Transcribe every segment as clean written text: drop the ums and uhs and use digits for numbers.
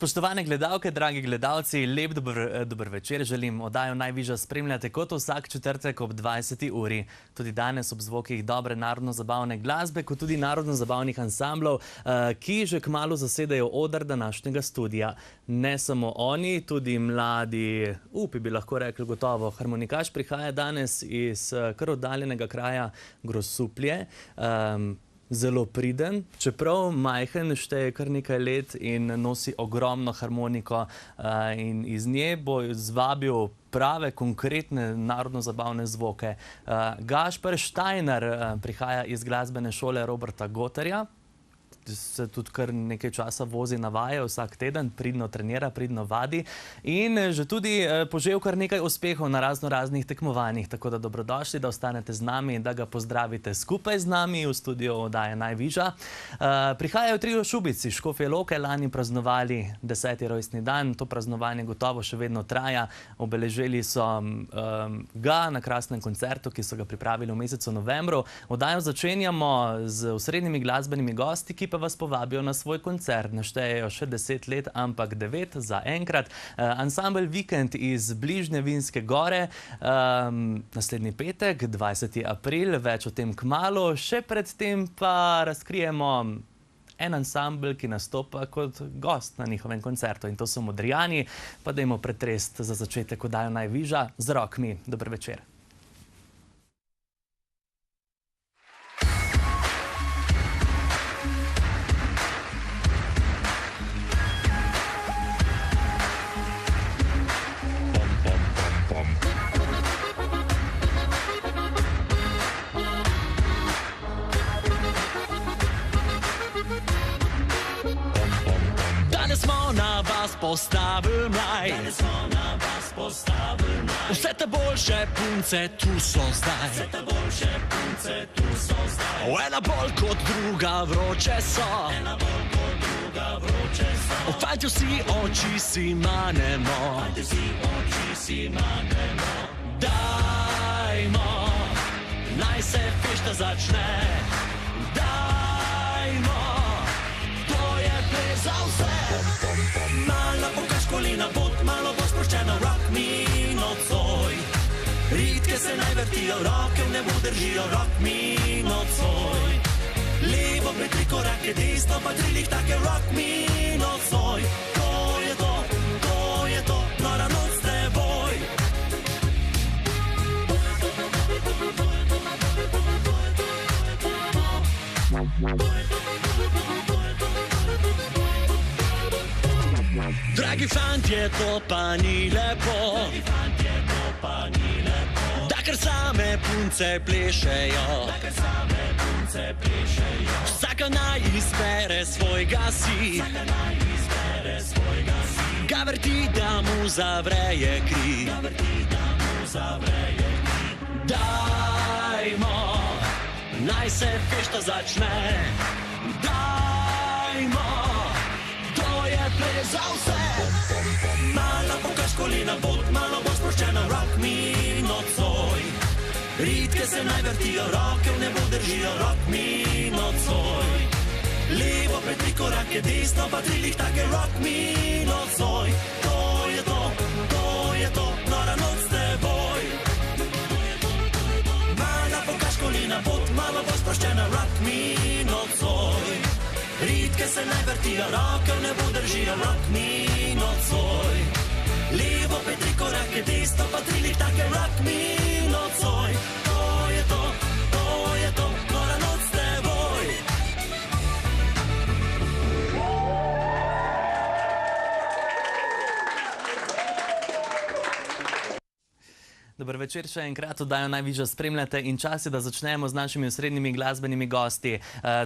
Spoštovane gledalke, dragi gledalci, lep dober večer želim. Oddajo Najvižja spremljate kot vsak četrtek ob 20. uri. Tudi danes ob zvokih dobre narodno-zabavne glasbe, kot tudi narodno-zabavnih ansamblov, ki že kmalu zasedajo oder današnjega studija. Ne samo oni, tudi mladi, bi lahko rekli gotovo, harmonikaš prihaja danes iz kar oddaljenega kraja Grosuplje. Zelo priden, čeprav majhen, šteje kar nekaj let in nosi ogromno harmoniko in iz nje bo zvabil prave, konkretne narodno-zabavne zvoke. Gašper Štajner prihaja iz glasbene šole Roberta Gotarja. Se tudi kar nekaj časa vozi na vaje vsak teden, pridno trenira, pridno vadi in že tudi požel kar nekaj uspehov na raznih tekmovanjih, tako da dobrodošli, da ostanete z nami in da ga pozdravite skupaj z nami v studiu oddaje Najvižja. Prihajajo trio Šubic iz Škofje Loke, lani praznovali 10. rojstni dan, to praznovanje gotovo še vedno traja, obeležili so ga na krasnem koncertu, ki so ga pripravili v mesecu novembru. Oddajo začenjamo z osrednjimi glasbenimi gosti, ki pa vas povabijo na svoj koncert. Naštejejo še 10 let, ampak 9 za enkrat. Ansambel Vikend iz bližnje Vinske gore, naslednji petek, 20. april, več o tem kmalu. Še pred tem pa razkrijemo en ansambel, ki nastopa kot gost na njihovem koncertu in to so Modrijani. Pa dajmo pretrest za začetek oddajo Najvižja z Rock Me. Dober večer. Postavil mlaj. Vse te boljše punce tu so zdaj. Ena bolj kot druga vroče so. Fantje vsi oči si manemo. Dajmo, naj se fešta začne. Dajmo, to je ples za vse. Malo pokaž kolena pot, malo bo sproščeno, rock me nocoj. Ritke se naj vrtijo, roke v nebu držijo, rock me nocoj. Levo pred 3 korake, desno pa 3 lihtake, rock me nocoj. To je to, nora noc s teboj. Dragi fantje, to pa ni lepo, da kar same punce plešejo. Vsaka naj izbere svojga si, ga vrti, da mu zavreje kri. Dajmo, naj se fešta začne. Dajmo, ples za vse. Malo pokaž kolena pot, malo bo sproščeno, rock me nocoj. Ritke se naj vrtijo, roke v nebu držijo, rock me nocoj. Levo pred 3 korake, desno pa 3 lihtake, rock me nocoj. To je to, nora noc s teboj. Malo pokaž kolena pot, malo bo sproščeno, rock me nocoj. Ritke se naj vrtijo, roke v nebu držijo, rock me nocoj. Levo pred 3 korake, desno pa 3 lihtake, rock me nocoj. To je to, nora noc s teboj. Dober večer še enkrat oddajo Najvižja spremljate in čas je, da začnemo z našimi osrednjimi glasbenimi gosti.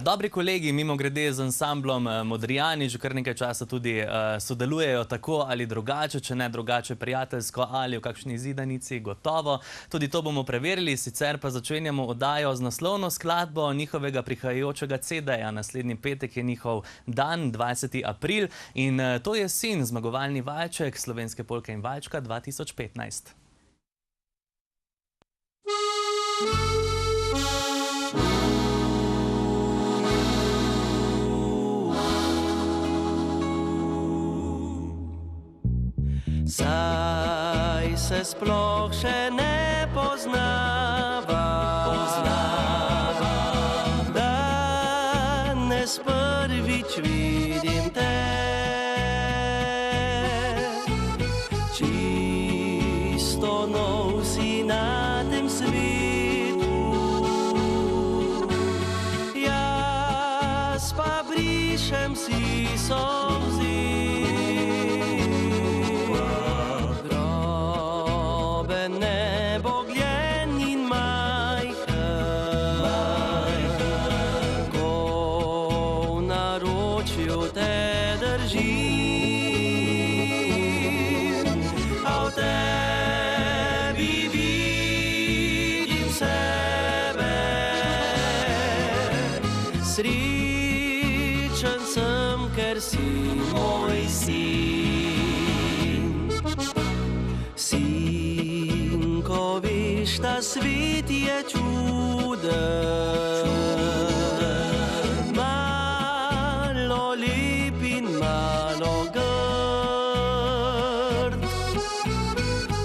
Dobri kolegi, mimogrede z ansamblom Modrijani, že kar nekaj časa tudi sodelujejo tako ali drugače, če ne drugače prijateljsko ali v kakšni zidanici, gotovo. Tudi to bomo preverili, sicer pa začenjamo oddajo z naslovno skladbo njihovega prihajajočega CD-ja. Naslednji petek je njihov dan, 20. april, in to je Sin, zmagovalni valček Slovenske polke in valčka 2015. Saj se sploh še ne poznava, danes prvič vidim te. Čisto nov si na tem svetu, jaz pa brišem si solzi. Srečen sem, ker si moj sin. Sin, ko veš, ta svet je čuden, malo lep in malo grd.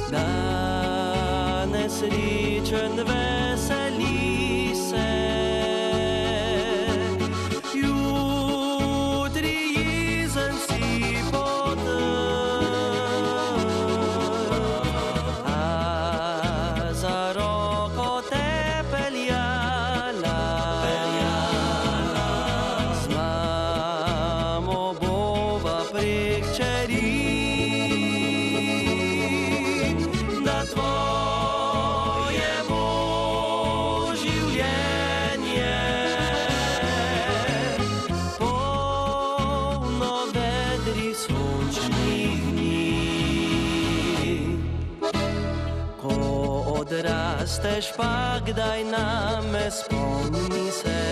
Danes srečen, veseli se, odrasteš pa kdaj name, spomni se.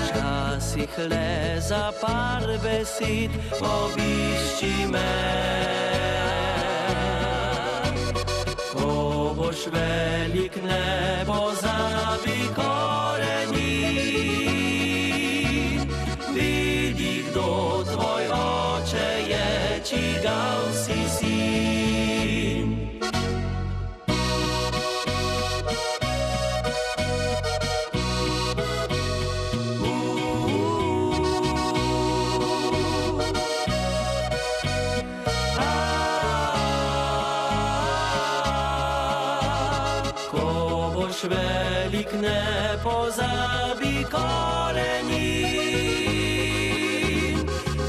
Včasih le za par besed obišči me. Ko boš velik, ne pozabi koreni, vidi, kdo tvoj oče je, čigav si sin. Velik, ne pozabi koreni,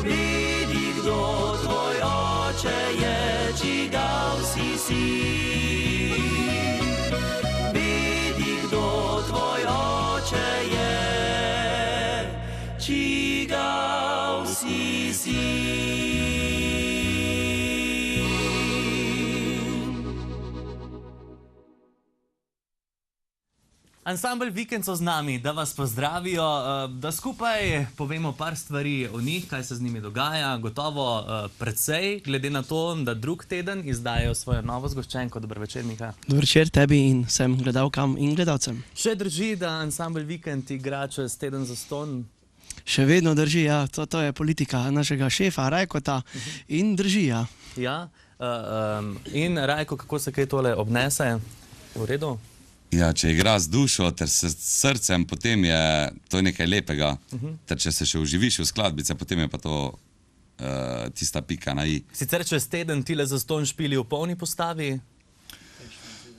vidi, kdo tvoj oče je, čigav si sin. Vidi, kdo tvoj oče je, čigav si sin. Ansambel Vikend so z nami, da vas pozdravijo, da skupaj povemo par stvari o njih, kaj se z njimi dogaja. Gotovo precej, glede na to, da drug teden izdajajo svojo novo zgoščenko. Dober večer, Miha. Dober večer tebi in vsem gledalkam in gledalcem. Še drži, da ansambel Vikend igra čez teden zastonj? Še vedno drži, ja. To je politika našega šefa Rajkota in drži, ja. Ja, in Rajko, kako se kaj tole obnese? V redu? Ja, če igra z dušo ter s srcem, potem je to nekaj lepega. Ter če se še uživiš v skladbice, potem je pa to tista pika na i. Sicer čez teden tile zastonj špili v polni postavi?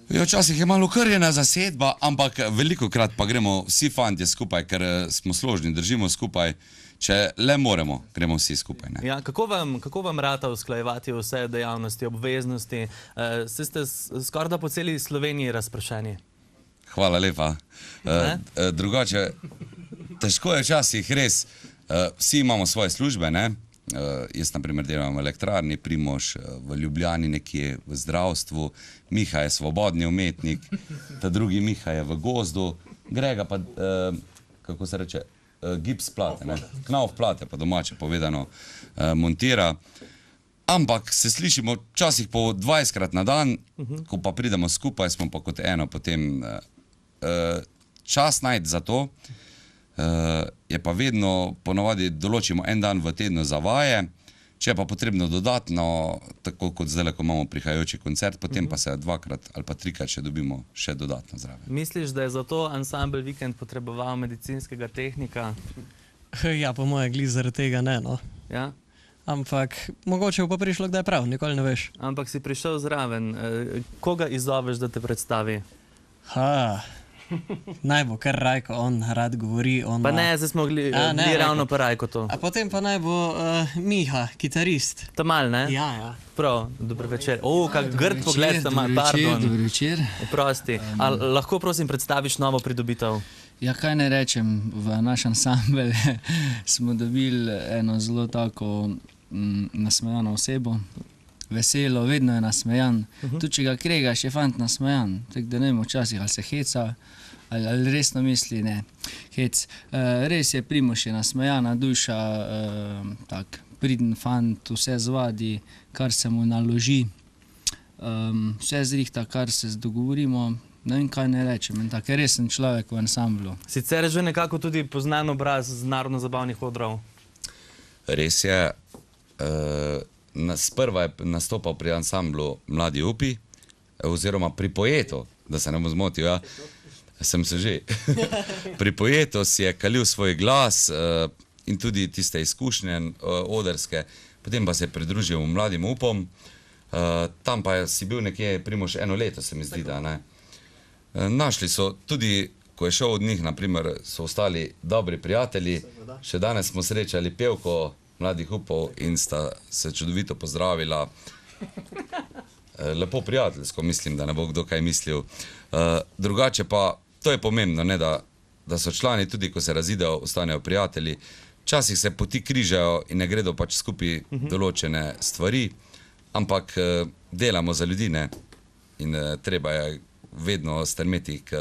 Ja, včasih je malo okrnjena zasedba, ampak velikokrat pa gremo vsi fantje skupaj, ker smo složni, držimo skupaj. Če le moremo, gremo vsi skupaj. Ne? Ja, kako vam rata usklajevati vse dejavnosti, obveznosti? Ste skoraj da po celi Sloveniji razpršeni? Hvala lepa. Drugače, težko je včasih res. Vsi imamo svoje službe, ne? Jaz na primer delam v elektrarni, Primož v Ljubljani nekje v zdravstvu, Miha je svobodni umetnik, ta drugi Miha je v gozdu, Grega pa, kako se reče, gips plate, ne? Knauf plate, pa domače povedano, montira. Ampak se slišimo včasih po 20krat na dan, ko pa pridemo skupaj, smo pa kot eno potem čas najti za to. Je pa vedno, ponovadi določimo en dan v tednu za vaje, če je pa potrebno dodatno, tako kot zdaj, ko imamo prihajajoči koncert, potem pa se 2krat ali pa 3krat še dobimo še dodatno zraven. Misliš, da je zato ansambel Vikend potreboval medicinskega tehnika? Ja, po moje glih zaradi tega ne, no. Ja? Ampak mogoče bo pa prišlo kdaj prav, nikoli ne veš. Ampak si prišel zraven. Koga izzoveš, da te predstavi? Naj bo kar Rajko, on rad govori. Pa ne, zdaj smo bili ravno pa Rajko to. A potem pa naj bo Miha, kitarist. Tamal, ne? Ja. Prav, dober večer. Kak grd pogled Tamal, pardon. Dober večer. Oprosti. Lahko prosim predstaviš novo pridobitev? Ja, kaj ne rečem, v naš ansambel smo dobili eno zelo tako nasmejano osebo. Veselo, vedno je nasmejan. Tudi če ga kregaš, je fant nasmejan. Tako da ne vem, včasih ali se heca, ali resno misli, ne. Hec. Res je, Primož je nasmejana duša, tak priden fant, vse zvadi, kar se mu naloži. Vse zrihta, kar se dogovorimo. Ne vem, kaj ne rečem. Tak je resen človek v ansamblu. Sicer je že nekako tudi poznan obraz z narodno-zabavnih odrov. Res je. Sprva je nastopal pri ansamblu Mladi upi, oziroma pri Poetu, da se ne bom zmotil, ja, sem se že. Pri Poetu si je kalil svoj glas in tudi tiste izkušnje odrske, potem pa se je pridružil Mladim upom, tam pa si bil nekje, Primož, 1 leto, se mi zdi, da ne. Našli so tudi, ko je šel od njih, naprimer, so ostali dobri prijatelji, še danes smo srečali pevko Mladih upov in sta se čudovito pozdravila. Lepo prijateljsko, mislim, da ne bo kdo kaj mislil. Drugače pa, to je pomembno, ne, da so člani tudi, ko se razidejo, ostanejo prijatelji. Včasih se poti križajo in ne gredo pač skupaj določene stvari, ampak delamo za ljudi, ne. In treba je vedno strmeti k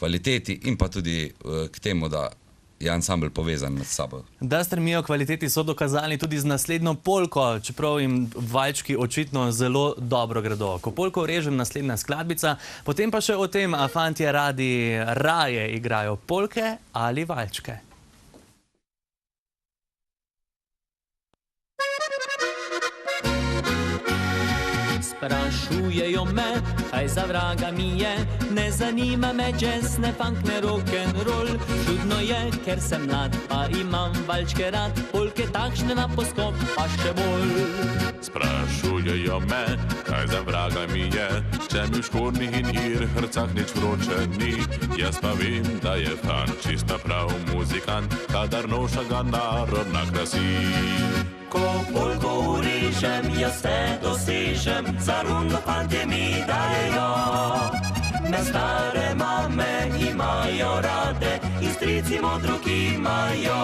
kvaliteti in pa tudi k temu, da je ansambel povezan med sabo. Da stremijo kvaliteti so dokazali tudi z naslednjo polko, čeprav jim valčki očitno zelo dobro gredo. Ko polko urežem, naslednja skladbica, potem pa še o tem, a fantje raje igrajo polke ali valčke. Sprašujejo me, kaj za vraga mi je, ne zanima me jazz, ne funk, ne rock'n'roll. Čudno je, ker sem mlad, pa imam valčke rad, polke takšne na poskok, pa še bolj. Sprašujejo me, kaj za vraga mi je, če mi v škornih in irhrcah nič vroče ni. Jaz pa vem, da je fan čista prav muzikant, kadar noša ga narodna krasi. Ko polko urežem, jaz te dosežem, za rundo fantje mi dajejo. Me stare mame imajo rade in strici modruk imajo.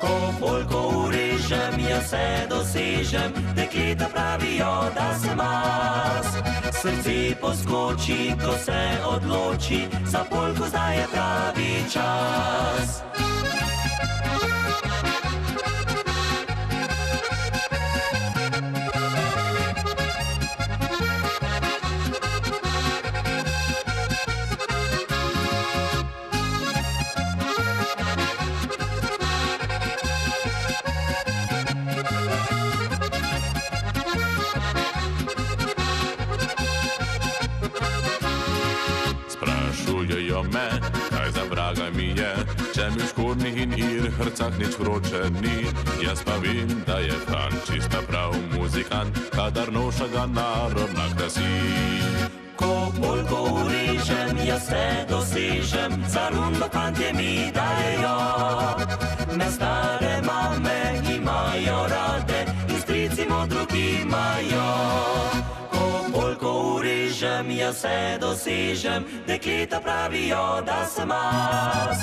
Ko polko urežem, jaz te dosežem, dekleta pravijo, da sem mas. Srce poskoči, ko se odloči, za polko zdaj je pravi čas. Sprašujejo me, kaj za vraga mi je, če mi v škornih in irhrcah nič vroče ni. Jaz pa vem, da je fan čista prav muzikant, kadar noša ga narodna krasi. Ko polko urežem, jaz vse dosežem, za rundo fantje mi dajejo. Me stare mame imajo rade in strici modroki imajo. Ko polko urežem, jaz vse dosežem, dekleta pravijo, da sem as.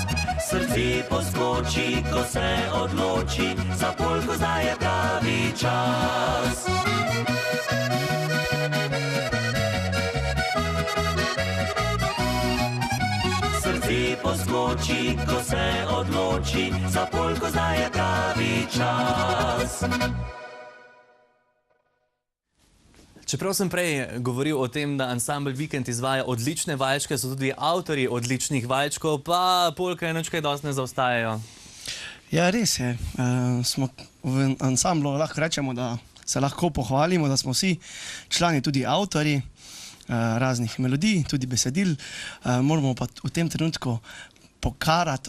Srce poskoči, ko se odloči, za polko zdaj je pravi čas. Srce poskoči, ko se odloči, za polko zdaj je pravi čas. Čeprav sem prej govoril o tem, da ansambel Vikend izvaja odlične valčke, so tudi avtorji odličnih valčkov, pa polke nič kaj dosti ne zaostajajo. Ja, res je. Smo v ansamblu, lahko rečemo, da se lahko pohvalimo, da smo vsi člani tudi avtorji raznih melodij, tudi besedil. Moramo pa v tem trenutku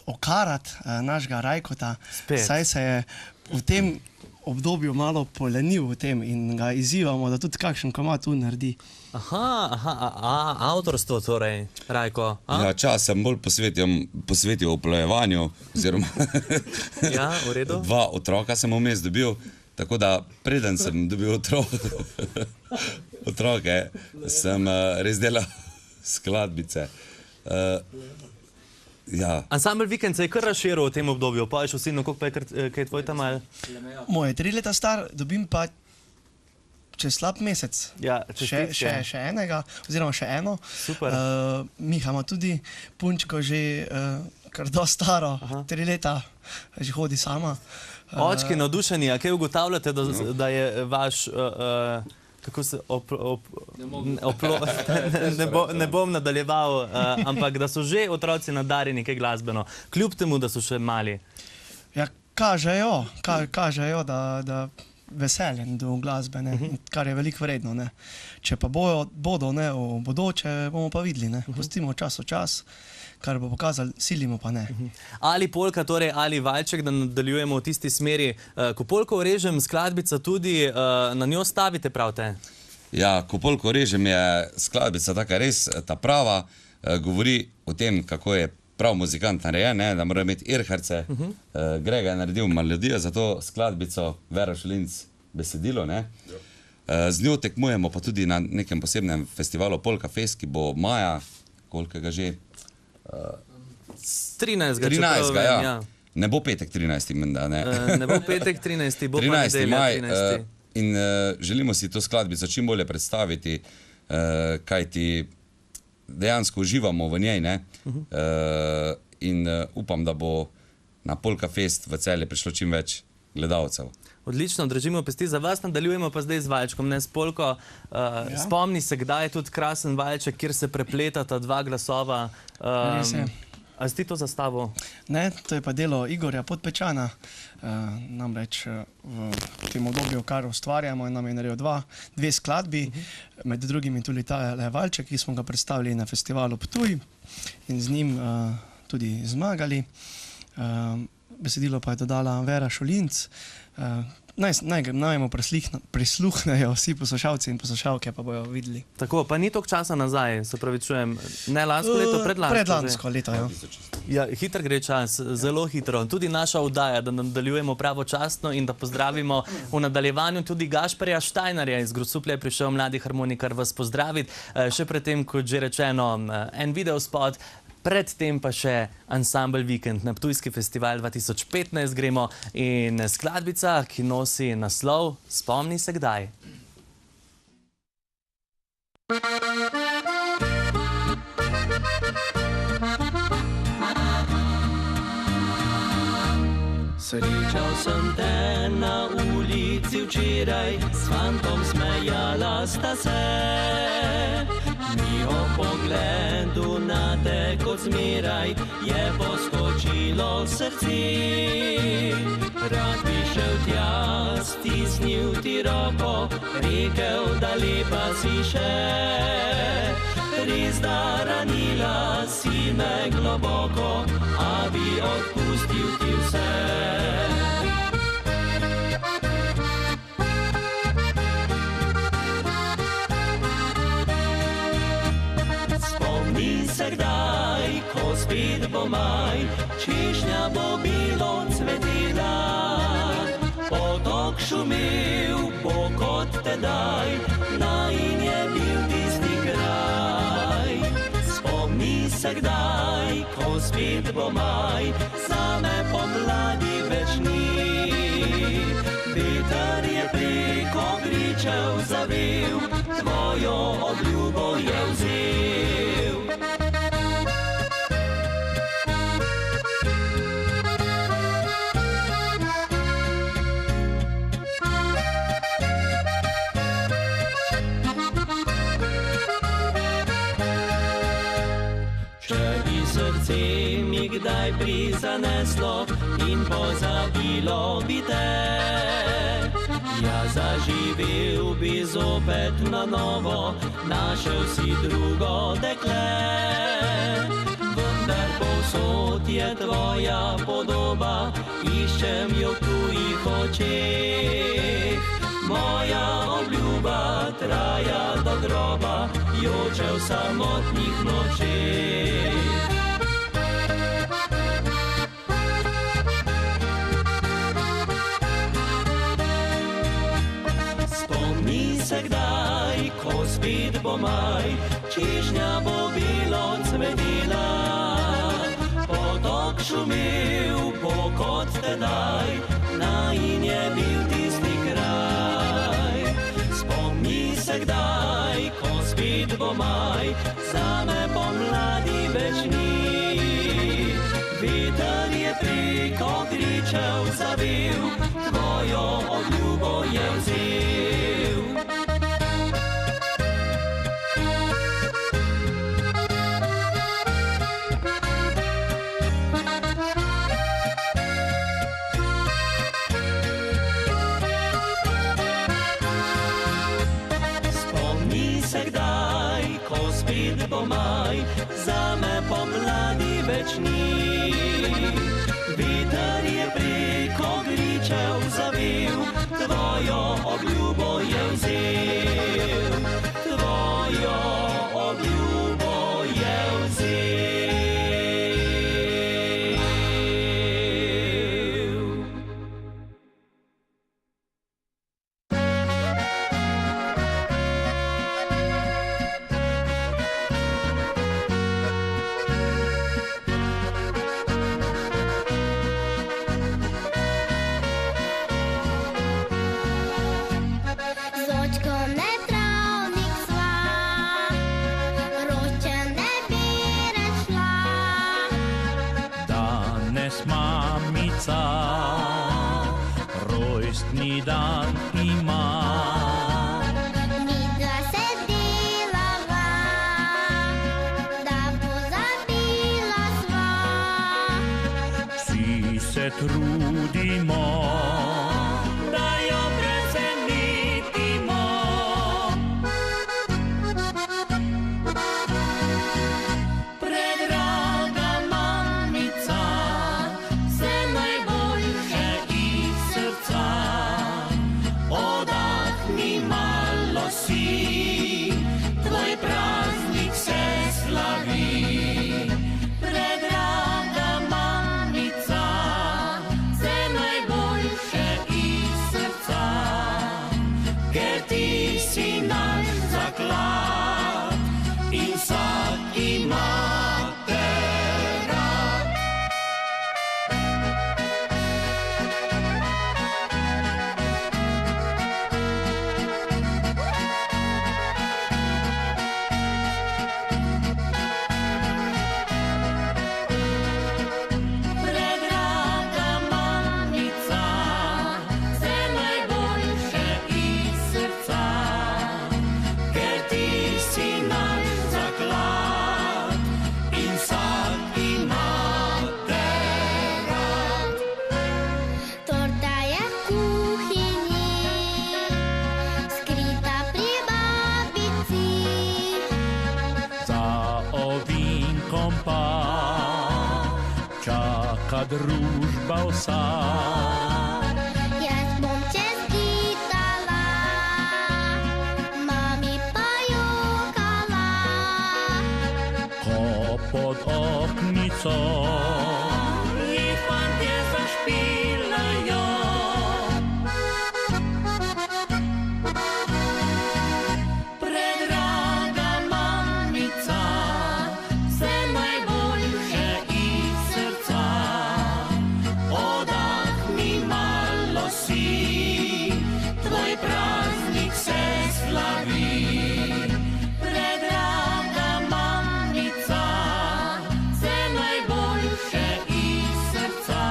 okarati našega Rajkota, Spet. saj se je v tem obdobju malo polenil v tem in ga izzivamo, da tudi kakšen komad tu naredi. Avtorstvo torej, Rajko. Ja, čas sem bolj posvetil oplojevanju, oziroma Ja, v redu. 2 otroka sem vmes dobil, tako da preden sem dobil otroke, sem res delal skladbice. Ja. Ansambel Vikend se je kar razširil v tem obdobju, pa še vsi, koliko pa je kaj tvoj tam ali? Moj je 3 leta star, dobim pa čez slab mesec. Ja, čestitke. Še enega, oziroma še eno. Super. Miha ima tudi punčko že kar dosti staro, 3 leta, že hodi sama. Očki navdušeni, a kaj ugotavljate, da je vaš, kako se, ne bom nadaljeval, ampak da so že otroci nadarjeni kaj glasbeno, kljub temu, da so še mali. Ja, kažejo, da veseljen do glasbe, ne, kar je veliko vredno. Ne. Če pa bodo ne, v bodoče, bomo pa videli. Ne. Pustimo čas, kar bo pokazali, silimo pa ne. Ali polka, torej, ali valček, da nadaljujemo v tisti smeri. Ko polko režem, skladbica tudi, na njo stavite, pravite? Ja, ko polko režem, je skladbica taka res ta prava, govori o tem, kako je prav muzikant narejen, ne, da mora imeti irharce. Grega je naredil melodijo za to skladbico, Vera Šolinc besedilo. Ne. Z njo tekmujemo pa tudi na nekem posebnem festivalu Polka Fest, ki bo maja, kolikega že? 13. 13. Ja. Ne bo petek 13. menda, ne. Ne bo petek 13. bo pa 13. nedelja maj 13. in želimo si to skladbico čim bolje predstaviti, kajti dejansko uživamo v njej, ne. In upam, da bo na Polka Fest v Celje prišlo čim več gledalcev. Odlično, držimo pesti za vas, nadaljujemo pa zdaj z valčkom, ne s polko. Spomni se, kdaj je tudi krasen valček, kjer se prepletata 2 glasova. Res je. A si ti to zastavil? Ne, to je pa delo Igorja Podpečana, namreč v tem obdobju, kar ustvarjamo, nam je naredil 2 skladbi, med drugimi tudi ta valček, ki smo ga predstavili na festivalu Ptuj in z njim tudi zmagali. Besedilo pa je dodala Vera Šolinc. Naj mu prisluhnejo vsi poslušalci in poslušalke, pa bojo videli. Tako, pa ni toliko časa nazaj, se pravi čujem, ne lansko leto, predlansko. Predlansko leto, ja. Ja, hitro gre čas, zelo hitro. Tudi naša oddaja, da nadaljujemo pravočasno in da pozdravimo v nadaljevanju tudi Gašperja Štajnarja iz Grosuplja, je prišel mladi harmonikar vas pozdraviti. Še predtem, kot že rečeno, en videospot, predtem pa še ansambel Vikend na Ptujski festival 2015 gremo in skladbica, ki nosi naslov Spomni se kdaj. Srečal sem te na ulici včeraj, s fantom smejala sta se. Mi o pogledu na te kot zmeraj je poskočilo srce. Rad bi šel tja, stisnil ti roko, rekel, da lepa si še. Res da ranila si me globoko, a bi odpustil ti vse. spet bo maj, češnja bo bilo cvetela. Potok šumel bo kot tedaj, najin je bil tisti kraj. Spomni se kdaj, ko spet bo maj, zame pomladi več ni. Veter je preko gričev zavel, tvojo obljubo je vzel. Srce mi kdaj prizaneslo in pozabilo bi te. Ja, zaživel bi zopet na novo, našel si drugo dekle. Vendar povsod je tvoja podoba, iščem jo v tujih očeh. Moja obljuba traja do groba, joče v samotnih nočeh. Spomni se kdaj, ko spet bo maj, češnja bo bilo cvetela. Potok šumel bo kot tedaj, najin je bil tisti kraj. Spomni se kdaj, ko spet bo maj, zame pomladi več ni. Veter je preko gričev zavel, tvojo obljubo je vzel. Spomni se kdaj, ko spet bo maj, zame pomladi več ni. Veter je preko gričev zavel, tvojo obljubo je vzel. Tvojo obljubo je vzel. Mamica, rojstni dan ima. Midva se delava, da pozabila sva. Vsi se trudimo, da jo presenetimo. Predraga mamica, vse najboljše iz srca. Odahni malo si, tvoj praznik se slavi. Predraga mamica, vse najboljše iz srca, ker ti si naš zaklad in vsak ima te rad. Predraga mamica, vse najboljše iz srca, ker ti si naš zaklad in vsak ima te rad. Torta je v kuhinji, skrita pri babici. Za ovinkom pa čaka družba vsa. Jaz bom čestitala, mami pa jokala. Ko pod klopnico. Ji fantje zašpilajo. Predraga mamica, vse najboljše iz srca. Odahni malo si, tvoj praznik se slavi. Predraga mamica, vse najboljše iz srca,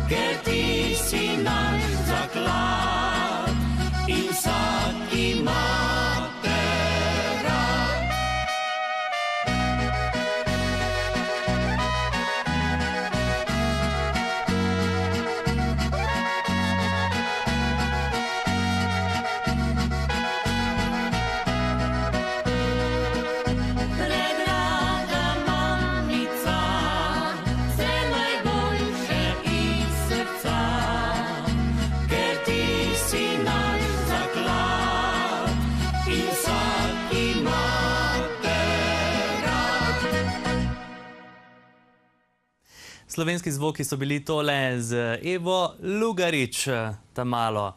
ker ti si naš zaklad in vsak ima te rad. Predraga mamica, vse najboljše iz srca, ker ti si naš zaklad in vsak ima te rad. Slovenski zvoki so bili tole z Evo Lugarič, ta malo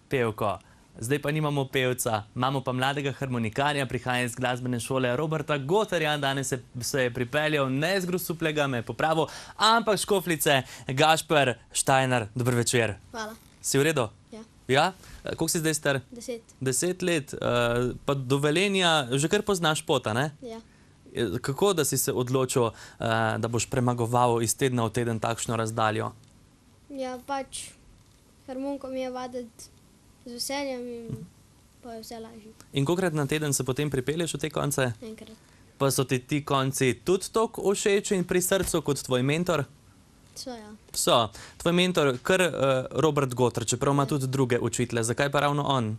pevko. Zdaj pa nimamo pevca, imamo pa mladega harmonikarja, prihaja iz glasbene šole Roberta Gotarja. Danes se je pripeljal ne z Grosuplega, me je popravil, ampak Škofljice, Gašper Štajner. Dober večer. Hvala. Si v redu? Ja. Ja? Koliko si zdaj star? 10. 10 let. Pa do Velenja že kar poznaš pota, ne? Ja. Kako da si se odločil, da boš premagoval iz tedna v teden takšno razdaljo? Ja, pač harmoniko mi je vaditi z veseljem in pa je vse lažje. In kolikrat na teden se potem pripelješ v te konce? Enkrat. Pa so ti konci tudi toliko všeč in pri srcu kot tvoj mentor? So, ja. So. Tvoj mentor, kar Robert Gotar, čeprav ima tudi druge učitelje. Zakaj pa ravno on?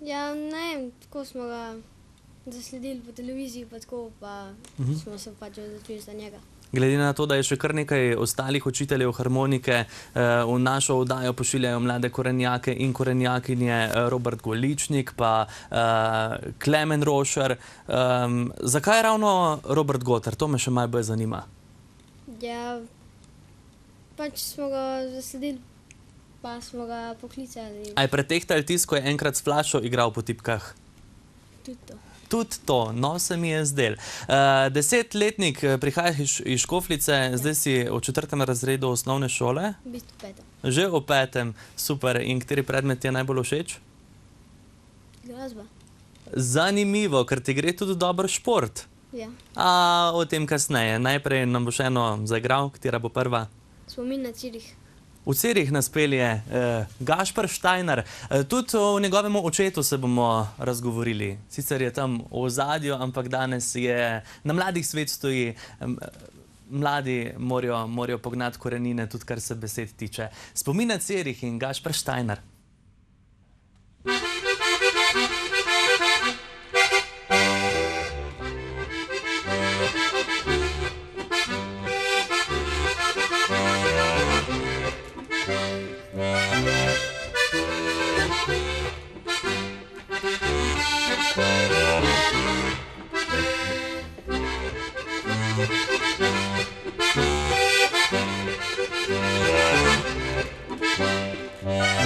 Ja, ne vem, tako smo ga zasledili po televiziji, pa tako, pa smo se pač odločili za njega. Glede na to, da je še kar nekaj ostalih učiteljev harmonike, v našo oddajo pošiljajo mlade korenjake in korenjakinje Robert Goličnik, pa Klemen Rošer. Zakaj ravno Robert Gotar? To me še malo bolj zanima. Ja, pač smo ga zasledili, pa smo ga poklicali. A je pretehtali tisto, ko je enkrat s flašo igral po tipkah? Tudi to. Tudi to, no se mi je zdel. 10-letnik, prihajaš iz Škofljice, zdaj si v 4. razredu osnovne šole. V bistvu 5. Že v 5. Super. In kateri predmet ti je najbolj všeč? Glasba. Zanimivo, ker ti gre tudi dober šport. Ja. A o tem kasneje. Najprej nam boš eno zaigral, katera bo prva. Spomin na Cirih. V Cirih nas pelje Gašper Štajner. Tudi o njegovem očetu se bomo razgovorili. Sicer je tam v ozadju, ampak danes je na Mladih svet stoji. Mladi morajo pognati korenine, tudi kar se besed tiče. Spomin na Cirih in Gašper Štajner.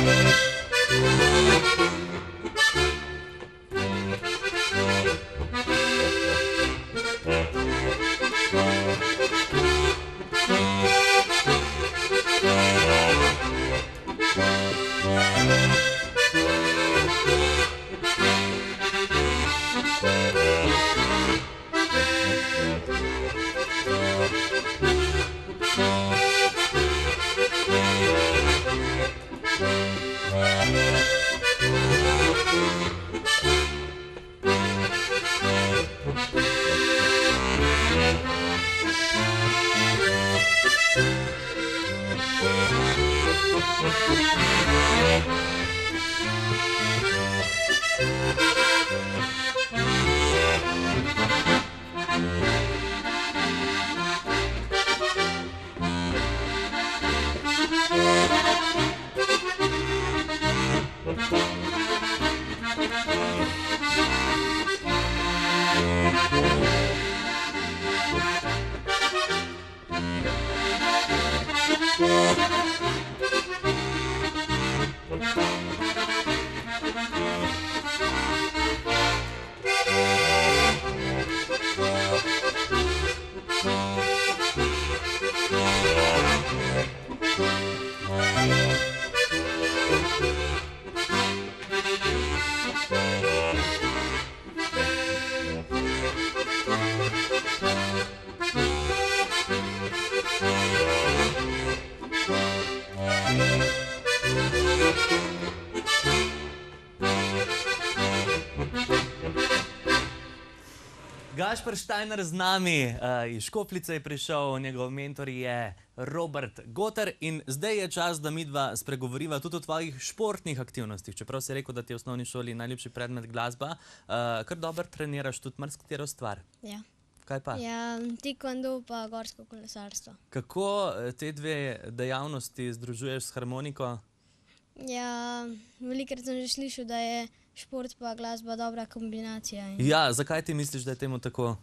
Thank you. Gašper Štajner z nami, iz Škofljice je prišel, njegov mentor je Robert Gotar in zdaj je čas, da midva spregovoriva tudi o tvojih športnih aktivnostih. Čeprav si rekel, da ti je v osnovni šoli najljubši predmet glasba, kar dobro treniraš tudi marsikatero stvar. Ja. Kaj pa? Ja, taekwondo pa gorsko kolesarstvo. Kako te dve dejavnosti združuješ s harmoniko? Ja, velikokrat sem že slišal, da je šport pa glasba dobra kombinacija. Ja, zakaj ti misliš, da je temu tako?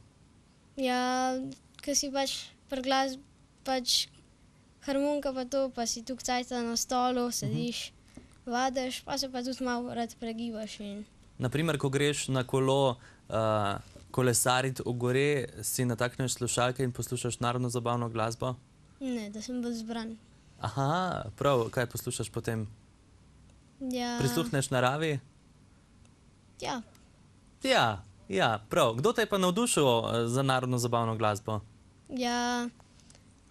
Ja, ker si pač pri glasbi, pač harmonika pa to, pa si tukaj cajta na stolu, sediš, vadiš, pa se pa tudi malo rad pregibaš. Naprimer, ko greš na kolo kolesarit v gore, si natakneš slušalke in poslušaš narodno zabavno glasbo? Ne, da sem bolj zbran. Aha, prav, kaj poslušaš potem? Ja, Prisluhneš naravi? ja, Ja, prav. Kdo te je pa navdušil za narodno zabavno glasbo? ja,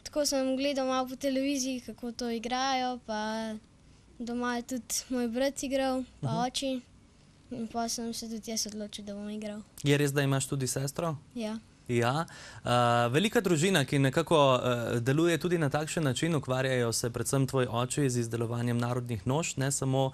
tako sem gledal malo po televiziji, kako to igrajo, pa doma je tudi moj brat igral, pa oči. In pa sem se tudi jaz odločil, da bom igral. Je res, da imaš tudi sestro? Ja. Ja. Velika družina, ki nekako deluje tudi na takšen način, ukvarjajo se predvsem tvoji oči z izdelovanjem narodnih noš, ne samo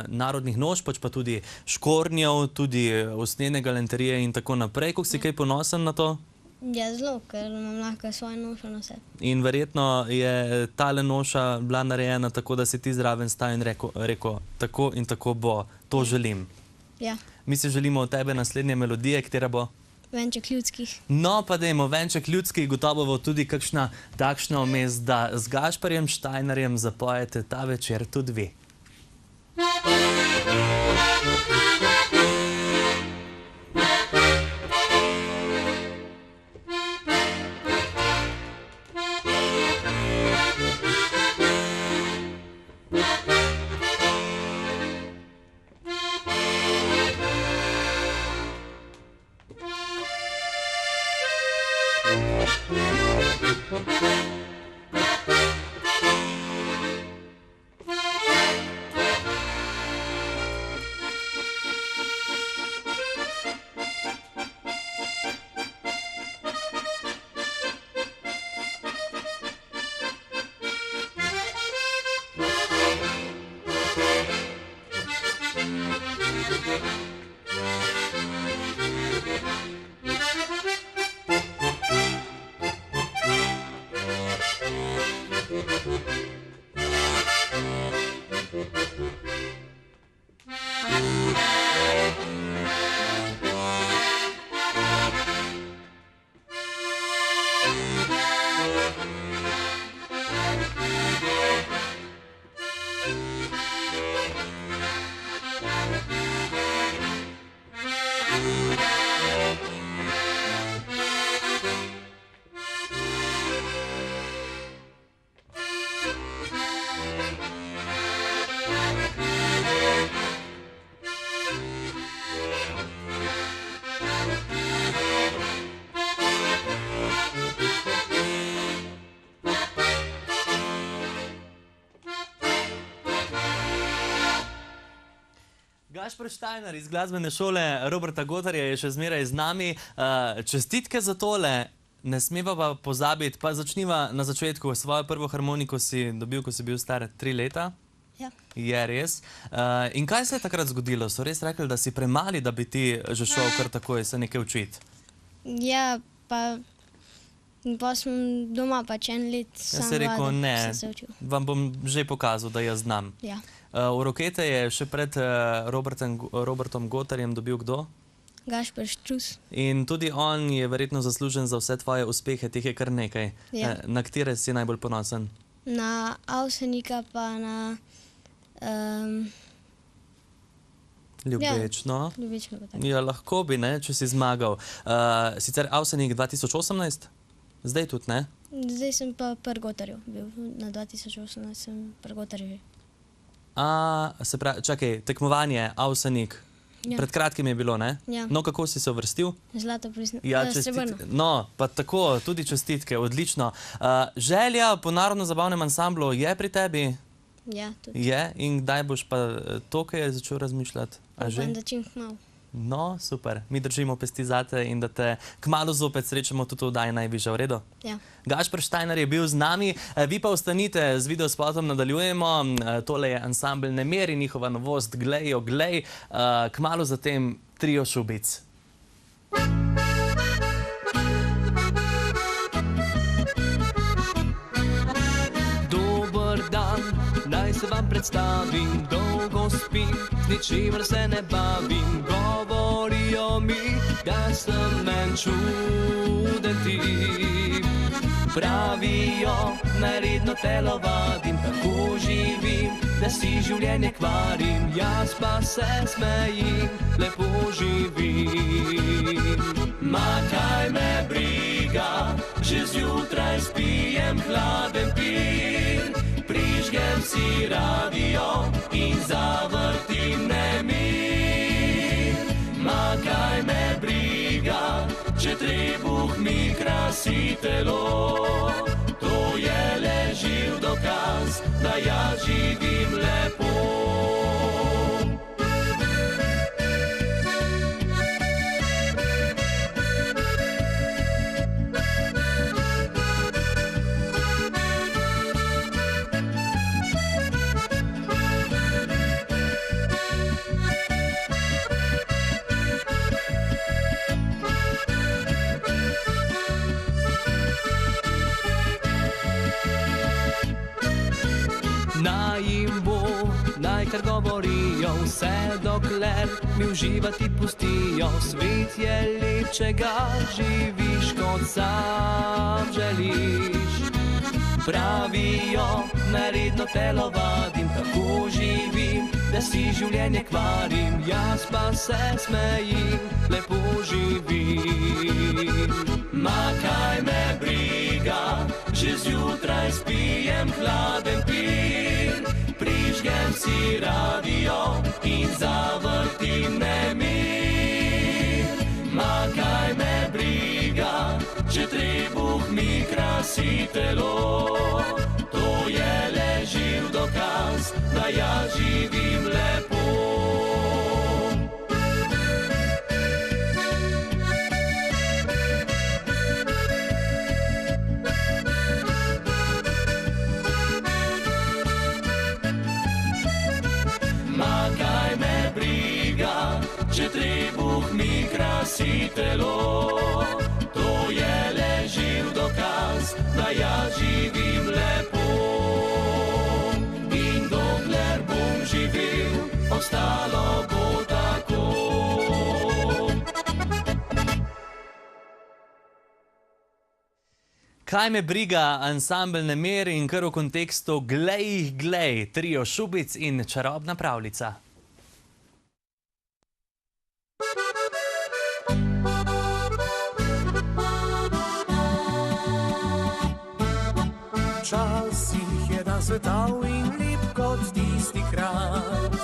narodnih noš, pač pa tudi škornjev, tudi usnjene galanterije in tako naprej. Kako si kaj ponosen na to? Ja, zelo, ker imam lahko svojo nošo na sebi. In verjetno je tale noša bila narejena tako, da si ti zraven stal in rekel, tako in tako bo, to želim. Ja, Mi si želimo od tebe naslednje melodije, katera bo? venček ljudskih. No, pa dajmo, venček ljudski, gotovo bo tudi kakšna takšna vmes, da z Gašperjem Štajnerjem zapojete ta večer tudi vi. Gašper Štajner iz glasbene šole Roberta Gotarja je še zmeraj z nami. Čestitke za tole, ne smeva pa pozabiti, pa začniva na začetku. Svojo prvo harmoniko si dobil, ko si bil star 3 leta. Ja. Je res. In kaj se je takrat zgodilo? So res rekli, da si premali, da bi ti že šel kar takoj se nekaj učiti? Ja, pa sem doma pač en let sam Jaz si rekel, vadil, ne, sem se učil. vam bom že pokazal, da jaz znam. Ja. V rokete je še pred Robertom Gotarjem dobil kdo? Gašper Štrus. In tudi on je verjetno zaslužen za vse tvoje uspehe, teh je kar nekaj. Ja. Na katere si najbolj ponosen? Na Avsenika pa na Ljubečno. Ljubečno pa tako. Ja, lahko bi, ne, če si zmagal. Sicer Avsenik 2018? Zdaj tudi, ne? Zdaj sem pa pri Gotarju bil, na 2018 sem pri Gotarju. Se pravi, čakaj, tekmovanje, Avsenik. Ja. Pred kratkim je bilo, ne? Ja. No, kako si se uvrstil? Zlato priznanje. Ja, no, pa tako, tudi čestitke, odlično. Želja po narodno-zabavnem ansamblu je pri tebi? Ja, tudi. Je, in kdaj boš pa to, kaj je začel razmišljati? A že? Upam, da čim kmalu. No, super. Mi držimo pesti zate in da te kmalu zopet srečamo tudi v oddaji Najvišja, v redu? Ja. Gašper Štajner je bil z nami, vi pa ostanite, z videospotom nadaljujemo. Tole je ansambel Nemir in njihova novost Glej, oglej. Kmalu zatem Trio Šubic. Dober dan, naj se vam predstavim, dolgo spim, z ničimer se ne bavim. Govorijo mi, da sem en čuden tip. Pravijo, naj redno telovadim, tako živim, da si življenje kvarim. Jaz pa se smejim, lepo živim. Ma kaj me briga, že zjutraj spijem hladen pir. Prižgem si radio in zavrtim nemir. Ma kaj me briga, če trebuh mi krasi telo. To je le živ dokaz, da jaz živim lepo. Naj jim bo, naj kar govorijo, vse dokler mi uživati pustijo. Svet je lep, če ga živiš, kot sam želiš. Pravijo, naj redno telovadim, tako živim, da si življenje kvarim. Jaz pa se smejim, lepo živim. Ma kaj me briga, že zjutraj spijem hladen pir. Prižgem si radio in zavrtim nemir. Ma kaj me briga, če trebuh mi krasi telo. To je le živ dokaz, da jaz živim lepo. Ma kaj me briga, če trebuh mi krasi telo. To je le živ dokaz, da jaz živim lepo. In dokler bom živel, ostalo bo tako. Kaj me briga, ansambel Nemir in kar v kontekstu Glej, glej, Trio Šubic in Čarobna pravljica. Včasih je dan svetal in lep kot tisti krat,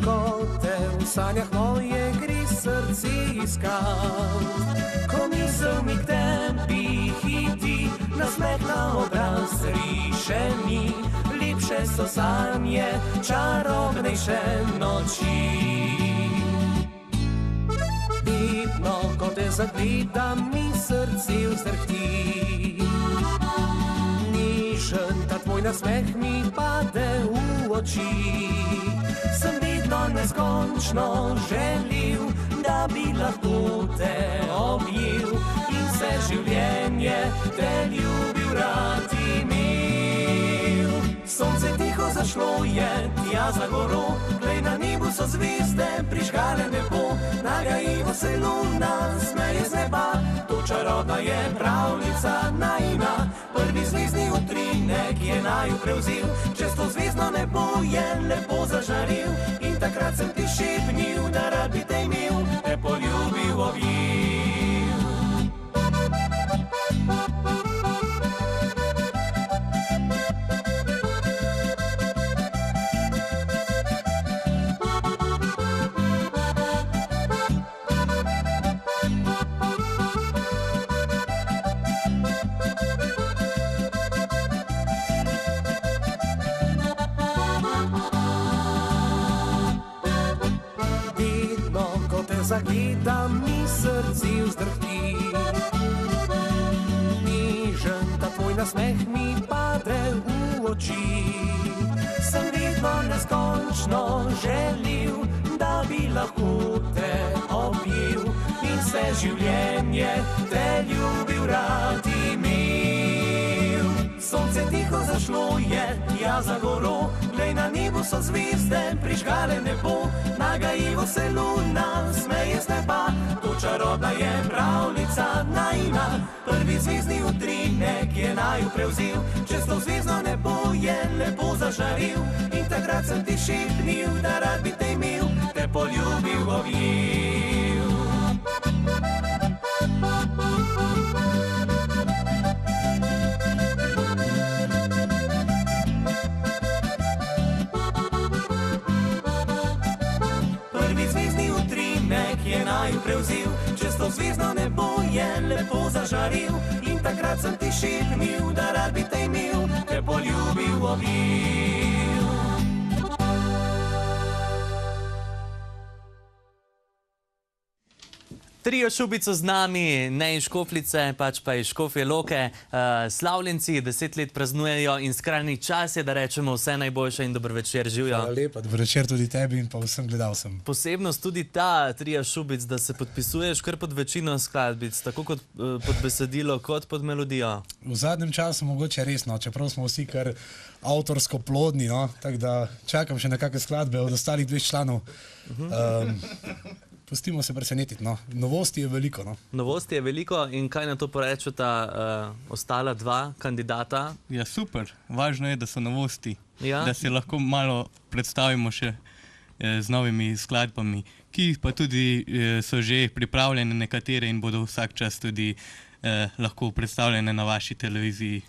ko te v sanjah moje gre srce iskat. Ko misel mi k tebi hiti, nasmeh na obraz riše mi, lepše so sanje, čarobnejše noči. Vidno, ko te zagledam, mi srce vzdrhti. Nižen ta tvoj nasmeh mi pade v oči. Sem vedno neskončno želil, da bi lahko te objel in se življenje te ljubil rad imel. Sonce tiho zašlo je, tja za goro, glej na nebu so zvezde prižgale nebo. Nagajivo se luna smeje z neba, to čarobna je pravljica najina. Prvi zvezdni utrinek je naju prevzel, čez to zvezdno nebo je lepo zažaril. In takrat sem ti šepnil, da rad bi te imel, te poljubil, objel. zagleda mi srce vzdrhti. Nižen ta tvoj nasmeh mi pade v oči. Sem vedno neskončno želil, da bi lahko te objel in vse življenje te ljubil rad imel. Sonce tiho zašlo je, ja zagoro, glej na nebu so zvezde, prižgale nebo, nagajivo se luna, smeje z neba, to čarobna je pravljica najina. Prvi zvezdni utrinek je naju prevzel, čez to zvezdno nebo je lepo zažaril in takrat sem ti šepnil, da rad bi te imel, te poljubil, objel. Je naju prevzel, čez to zvezdno nebo je lepo zažaril in takrat sem ti šepnil, da rad bi te imel, te poljubil, objel. Trio Šubic z nami, ne iz Škofljice, pač pa iz Škofje Loke. Slavljenci 10 let praznujejo in skrajni čas je, da rečemo vse najboljše in dober večer, živijo. Hvala lepa, dober večer tudi tebi in pa vsem gledalcem. Posebnost tudi ta Trio Šubic, da se podpisuješ kar pod večino skladbic, tako kot pod besedilo, kot pod melodijo. V zadnjem času mogoče resno, čeprav smo vsi kar avtorsko plodni, no? Tako da čakam še na kakšne skladbe od ostalih dveh članov. Pustimo se presenetiti, no. Novosti je veliko, no. Novosti je veliko in kaj na to porečeta ostala dva kandidata? Ja, super. Važno je, da so novosti. Ja. Da se lahko malo predstavimo še z novimi skladbami, ki pa tudi so že pripravljene nekatere in bodo vsak čas tudi lahko predstavljene na vaši televiziji.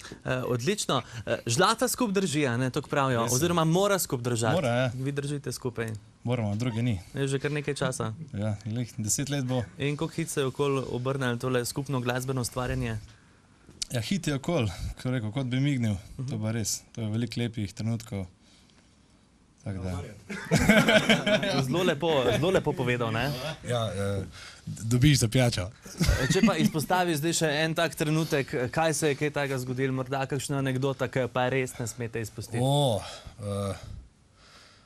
Odlično. Žlata skup drži, ne, tako pravijo, oziroma mora skup držati. Mora, ja. Vi držite skupaj. Moramo, druge ni. Je že kar nekaj časa. Ja, 10 let bo. In koliko hit se je okoli obrnili tole skupno glasbeno ustvarjanje? Ja, hit je okoli, kot bi mignil, to pa res. To je veliko lepih trenutkov. Tako da. Zelo lepo povedal, ne? Ja, dobiš za pijačo. Če pa izpostaviš zdaj še en tak trenutek, kaj se je kaj tega zgodilo, morda kakšna anekdota, ki jo pa res ne smete izpustiti?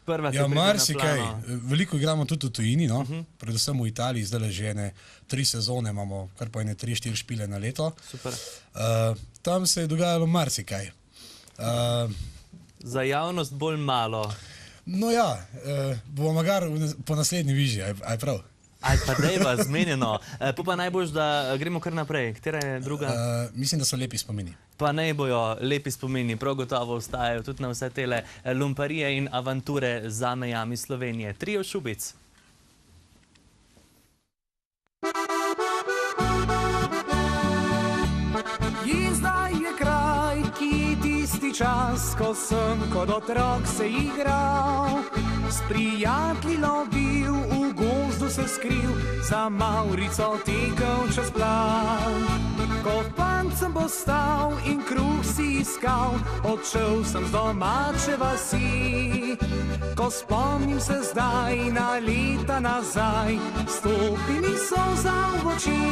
Prva Ja, marsikaj. Veliko igramo tudi v tujini, no? Predvsem v Italiji, zdaj že 3 sezone imamo, kar pa 3-4 špile na leto. Super. Tam se je dogajalo marsikaj. Za javnost bolj malo. No ja, bomo magar po naslednji viži, aj prav? Aj pa dejva, zmenjeno. Pa najboljš, da gremo kar naprej. Katera je druga? Mislim, da so lepi spomini. Pa naj bojo lepi spomini, prav gotovo ostajajo tudi na vse tele lumparije in avanture za mejami Slovenije. Trio Šubic. Zdaj je kraj, ki tisti čas, ko sem kot otrok se igral, s prijatelji lovil, v gozdu se skril, za Maurico tekel čez plan. Ko pancem bo stal in kruh si iskal, odšel sem z domače vasi. Ko spomnim se zdaj na leta nazaj, stopi mi solza v oči.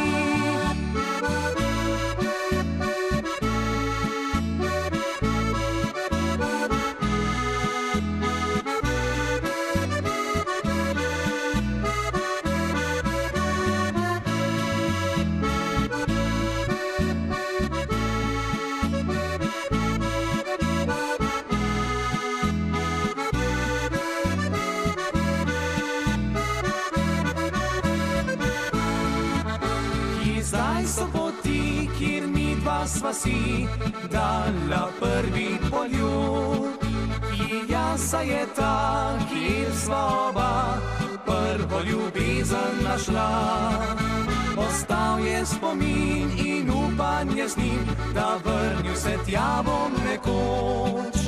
So poti, kjer mi dva sva si dala prvi poljub. In jasa je ta, kjer sva oba prvo ljubezen našla. Ostal je spomin in upanje z njim, da vrnil se tja bom nekoč.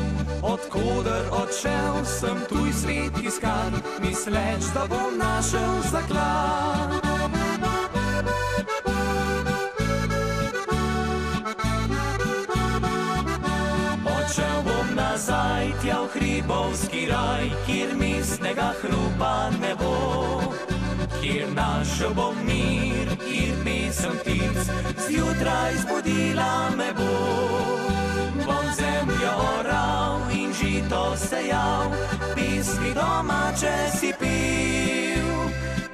Odkoder odšel sem tuj svet iskan, misleč, da bom našel zaklad. Nazaj tja v hribovski raj, kjer mestnega hrupa ne bo, kjer našel bom mir, kjer pesem ptic zjutraj zbudila me bo. Bom zemljo oral in žito sejal, pesmi domače si pil.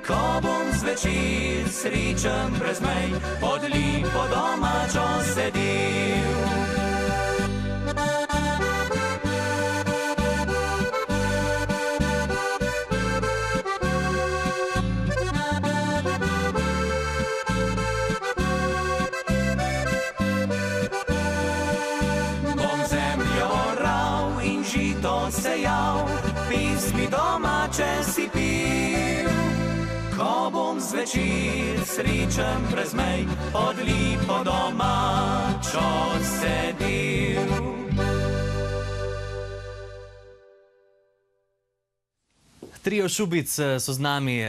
Ko bom zvečer srečen brez mej, pod lipo domačo sedel. Sejal, pesmi domače si pil. Ko bom zvečer srečen brez mej, pod lipo domačo sedel. Trio Šubic so z nami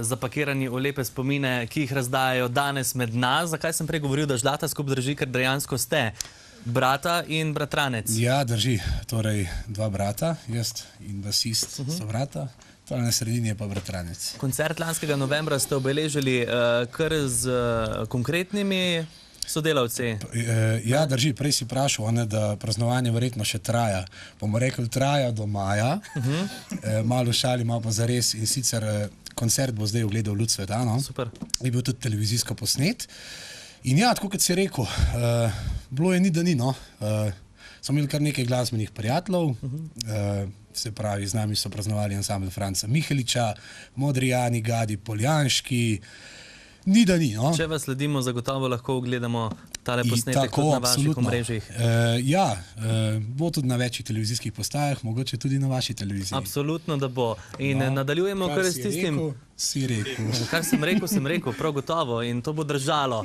zapakirani v lepe spomine, ki jih razdajajo danes med nas. Zakaj sem prej govoril, da žlata skupaj drži, ker dejansko ste brata in bratranec? Ja, drži. Torej, dva brata, jaz in basist so brata, tole na sredini je pa bratranec. Koncert lanskega novembra ste obeležili kar z konkretnimi sodelavci. Ja, drži, prej si vprašal, da praznovanje verjetno še traja. Bomo rekli, traja do maja, malo šali, malo pa zares, in sicer koncert bo zdaj ugledal luč sveta, no? Super. Je bil tudi televizijsko posnet. In ja, tako kot si rekel, bilo je ni da ni, no. Smo imeli kar nekaj glasbenih prijateljev, se pravi, z nami so praznovali ansambel Franca Miheliča, Modrijani, Gadi, Poljanški, ni da ni, no. Če vas sledimo, zagotovo lahko ogledamo tale posnetek tudi na vaših omrežjih. Ja, bo tudi na večjih televizijskih postajah, mogoče tudi na vaši televiziji. Absolutno, da bo. In nadaljujemo kar s tistim... Si rekel. Kar sem rekel, prav gotovo, in to bo držalo.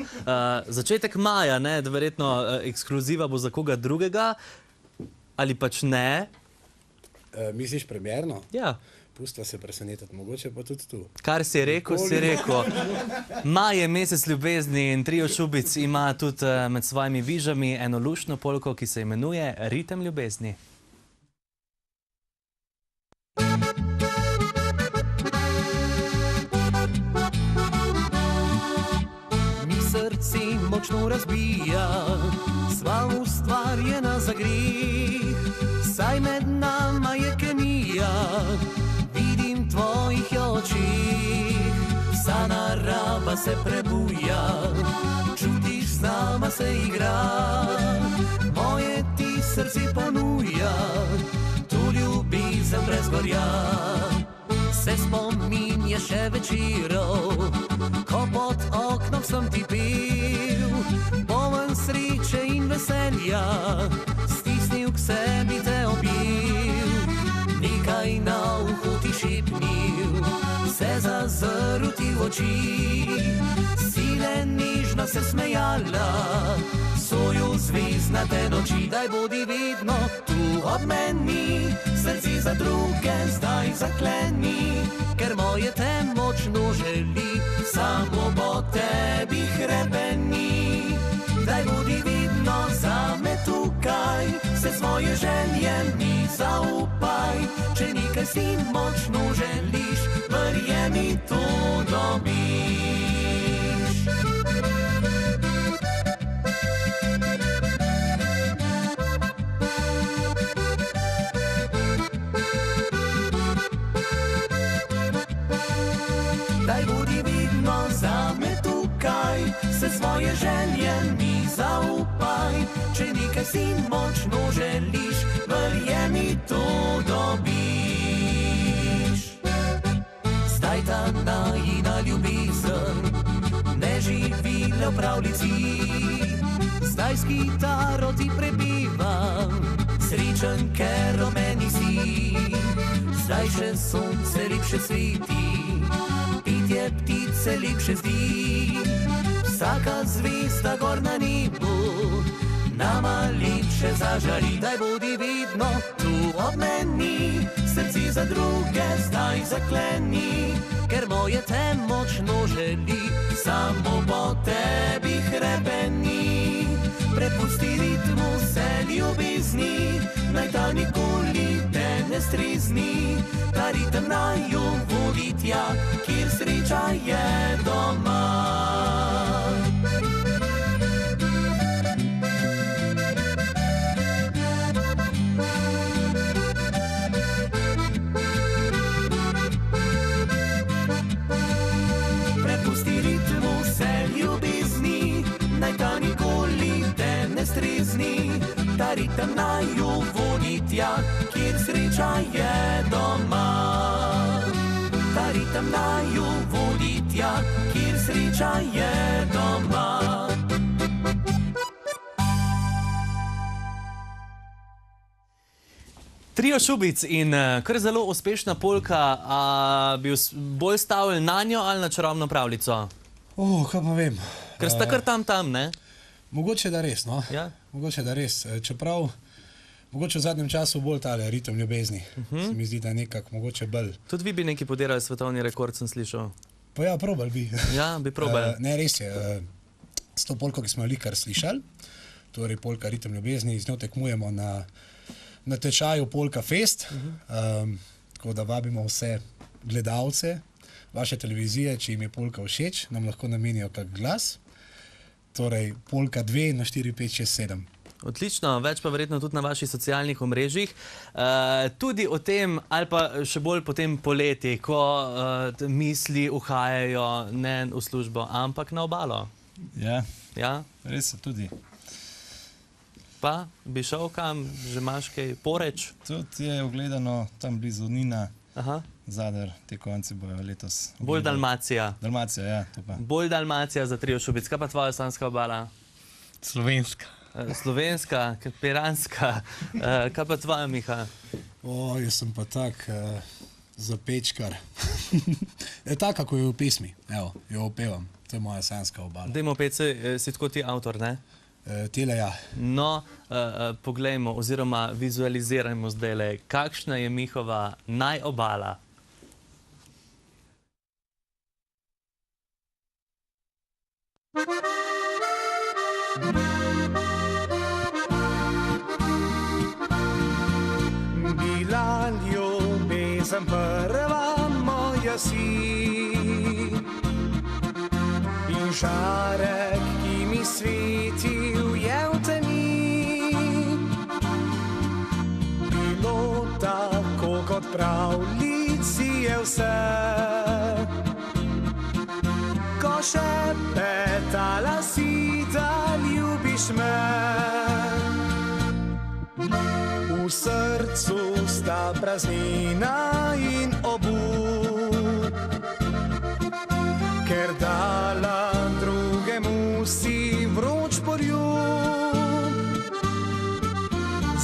Začetek maja, ne, da verjetno ekskluziva bo za koga drugega, ali pač ne? Misliš premjerno? Ja. Pustva se presenetiti, mogoče pa tudi tu. Kar si rekel, si rekel. Maj je mesec ljubezni in Trio Šubic ima tudi med svojimi vižami eno luštno polko, ki se imenuje Ritem ljubezni. Mi srce močno razbija, sva ustvarjena za greh, saj med nama je kemija, vidim tvojih očih, vsa narava se prebuja, čutiš z nama se igra, moje ti srce ponuja, tu ljubezen brez gorja. Se spominja še večerov, ko pod oknom sem ti pil, poln sreče in veselja, stisnil k sebi te objel, nekaj na uhu ti šepnil, se zazrl ti v oči, sile nežno se smejala, soju zvezdnate noči, daj bodi vedno tu ob meni, srce za druge zdaj zakleni, ker moje te močno želi, samo po tebi hrebeni. Daj bodi vidno zame tukaj, se svoje želje mi zaupaj, če nekaj si močno želiš, verjemi, to dobiš. Daj bodi vidno zame tukaj, se svoje želje mi zaupaj, če nekaj si močno želiš, verjemi, to dobiš. Zdaj ta najina ljubezen ne živi le v pravljici, zdaj s kitaro ti prebivam, srečen, ker o meni si, zdaj še sonce lepše sveti, pitje ptice lepše zdi, vsaka zvezda gor na nebu nama lepše zažari. Daj bodi vedno tu ob meni, srce za druge zdaj zakleni, ker moje te močno želi, samo po tebi hrebeni. Prepusti ritmu se ljubezni, naj ta nikoli te ne strezni, ta ritem naju vodi tja, kjer sreč sreča je doma. Prepusti ritmu se ljubezni, naj ta nikoli te ne strezni. Ta ritem naju vodi tja, kjer sreča je doma. Ta ritem naju vodi tja, kjer sreča je doma. Trio Šubic in kar zelo uspešna polka, a bi bolj stavili na njo ali na čarobno pravljico? Kaj pa vem. Ker sta kar tam, ne? Mogoče da res, no. Ja? Mogoče da res. Čeprav, mogoče v zadnjem času bolj tale ritem ljubezni. Se mi zdi, da nekako mogoče bolj. Tudi vi bi nekaj podirali svetovni rekord, sem slišal. Pa ja, probali bi. Ja, bi probali. Ne, res je. S to polko, ki smo jo likar slišali, torej polka ritem ljubezni, z njo tekmujemo na tečaju Polka Fest, tako da vabimo vse gledalce vaše televizije, če jim je polka všeč, nam lahko namenijo kak glas. Torej, Polka 2 na 4, 5, 6, 7. Odlično, več pa verjetno tudi na vaših socialnih omrežjih. Tudi o tem, ali pa še bolj potem poleti, ko misli uhajajo ne v službo, ampak na obalo. Ja, Ja? res je tudi. Pa bi šel kam, že imaš kaj Poreč? Tudi je ogledano tam blizu Nina, Aha. Zadar, te konci bojo letos. Bolj Dalmacija. Dalmacija, ja, to pa. Bolj Dalmacija za Trio Šubic. Kaj pa tvoja sanska obala? Slovenska. Slovenska, piranska. Kaj pa tvoja, Miha? Jaz sem pa tak zapečkar. Tako, kako je v pesmi. Evo, jo opevam. To je moja sanska obala. Dajmo opet, si tako ti avtor, ne? Tele, ja. No, poglejmo oziroma vizualizirajmo zdajle, kakšna je Mihova najobala. Bila ljubezen prva moja si in žarek, ki mi svetil je v temi. Bilo tako kot pravljici je vse, ko šepetala si, da ljubiš me. V srcu sta praznina in obud, ker dala drugemu si vroč poljub.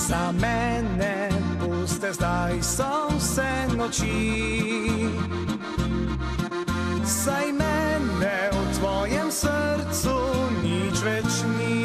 Za mene puste zdaj so vse noči, saj mene v tvojem srcu nič več ni.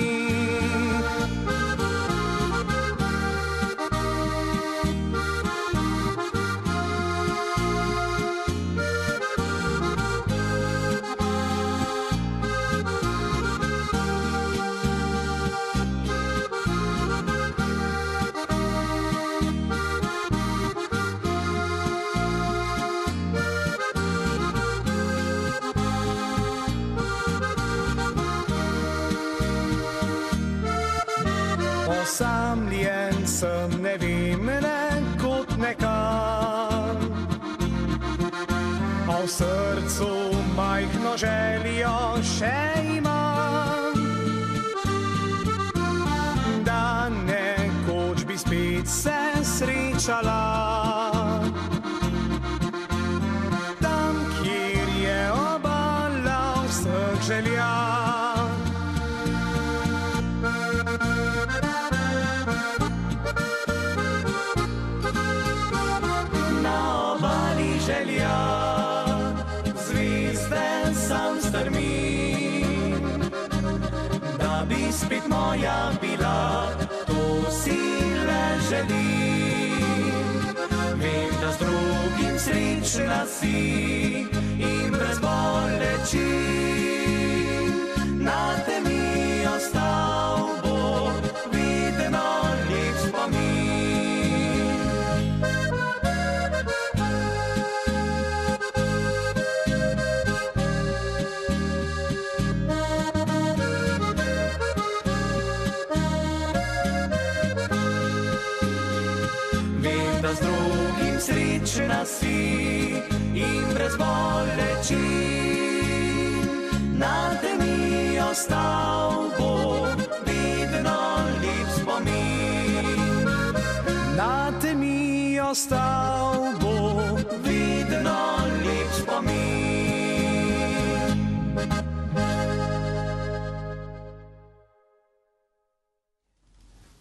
Osamljen sem, ne vem, nekod nekam, a v srcu majhno željo še imam, da nekoč bi spet se srečala, tam, kjer je obala vseh želja. Želja, zvezde sam strmim, da bi spet moja bila, to si le želim. Vem, da z drugim srečna si in brez boleči, na te mi ostal bo vidno lep spomin. večna si in brez bolečin. Na temi ostal bo vidno lep spomin. Na temi ostal bo vidno lep spomin.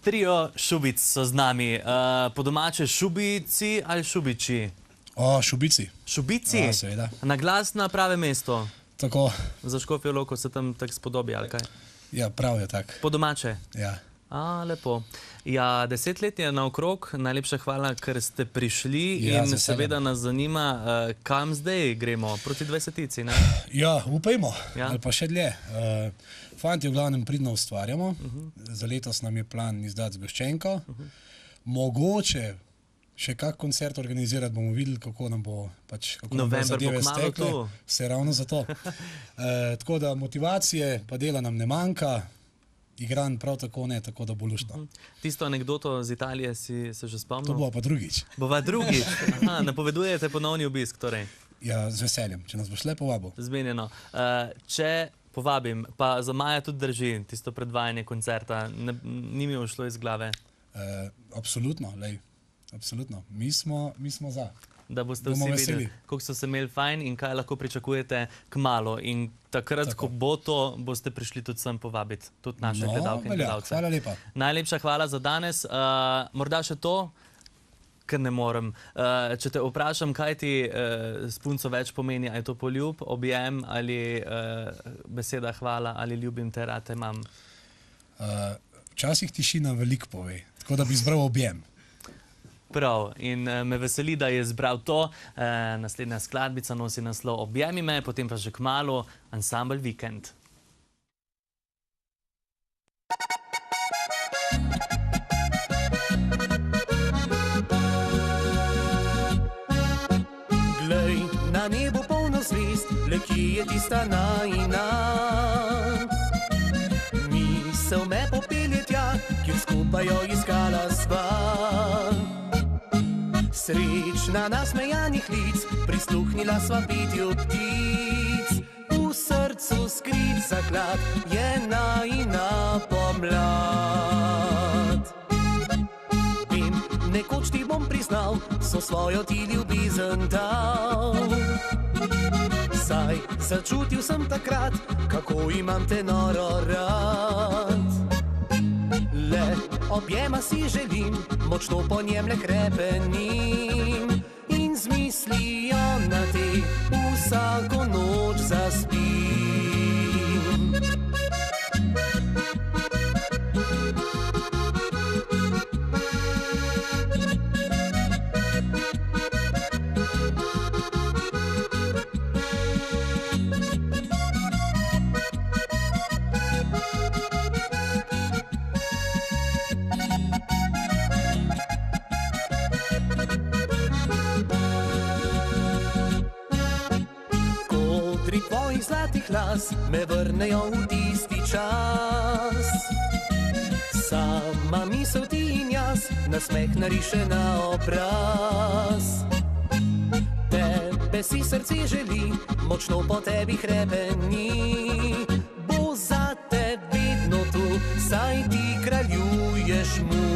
Trio Šubic so z nami. Po domače Šubici ali Šubiči? O, Šubici. Šubici? Ja, seveda. Na glas na prave mesto. Tako. Za Škofjo Loko se tam tako spodobi, ali kaj? Ja, prav je tako. Po domače? Ja. Lepo. Ja, 10 let je naokrog, najlepša hvala, ker ste prišli Ja, z in veseljem. seveda nas zanima, kam zdaj gremo, proti 20-ici, ne? Ja, upajmo, Ja. ali pa še dlje. Fanti v glavnem pridno ustvarjamo, za letos nam je plan izdati zgoščenko. Mogoče še kak koncert organizirati, bomo videli, kako nam bo pač, kako nam bo November bo zadeve kmalu stekle. tu. Vse ravno zato. Tako da motivacije pa dela nam ne manjka, igran prav tako ne, tako da bo luštno. Tisto anekdoto z Italije si se že spomnil? To bo pa drugič. Bova drugič. Aha, napovedujete ponovni obisk, torej. Ja, z veseljem, če nas boš le povabil. Zmenjeno. Če povabim, pa za maja tudi drži tisto predvajanje koncerta, ni mi ušlo iz glave. Absolutno, lej, absolutno. Mi smo za. Da boste Bomo vsi veseli. videli, kako so se imeli fajn in kaj lahko pričakujete kmalu. In takrat, ko bo to, boste prišli tudi sem povabiti, tudi naše gledalke in velja, gledalce. hvala lepa. Najlepša hvala za danes. Morda še to, ker ne morem. Če te vprašam, kaj ti s punco več pomeni, ali je to poljub, objem ali beseda hvala ali ljubim te, rad te imam? Včasih tišina veliko pove, tako da bi izbral objem. Prav, in me veseli, da je izbral to. Naslednja skladbica nosi naslov Objemi me, potem pa že kmalu ansambel Vikend. Glej, na nebu polno zvezd, le kje je tista najina? Misel me popelje tja, kjer skupaj jo iskala sva. Srečna nasmejanih lic, prisluhnila sva petju ptic. V srcu skrit zaklad je najina pomlad. Vem, nekoč ti bom priznal, so svojo ti ljubezen dal. Saj začutil sem takrat, kako imam te noro rad. Le objema si želim, močno po njem le krepenim. In z mislijo na te vsako noč zaspim. Kodri tvojih zlatih las me vrnejo v tisti čas. Sama misel ti in jaz, nasmeh nariše na obraz. Tebe si srce želi, močno po tebi hrepeni. Bo za te vedno tu, saj ti kraljuješ mu.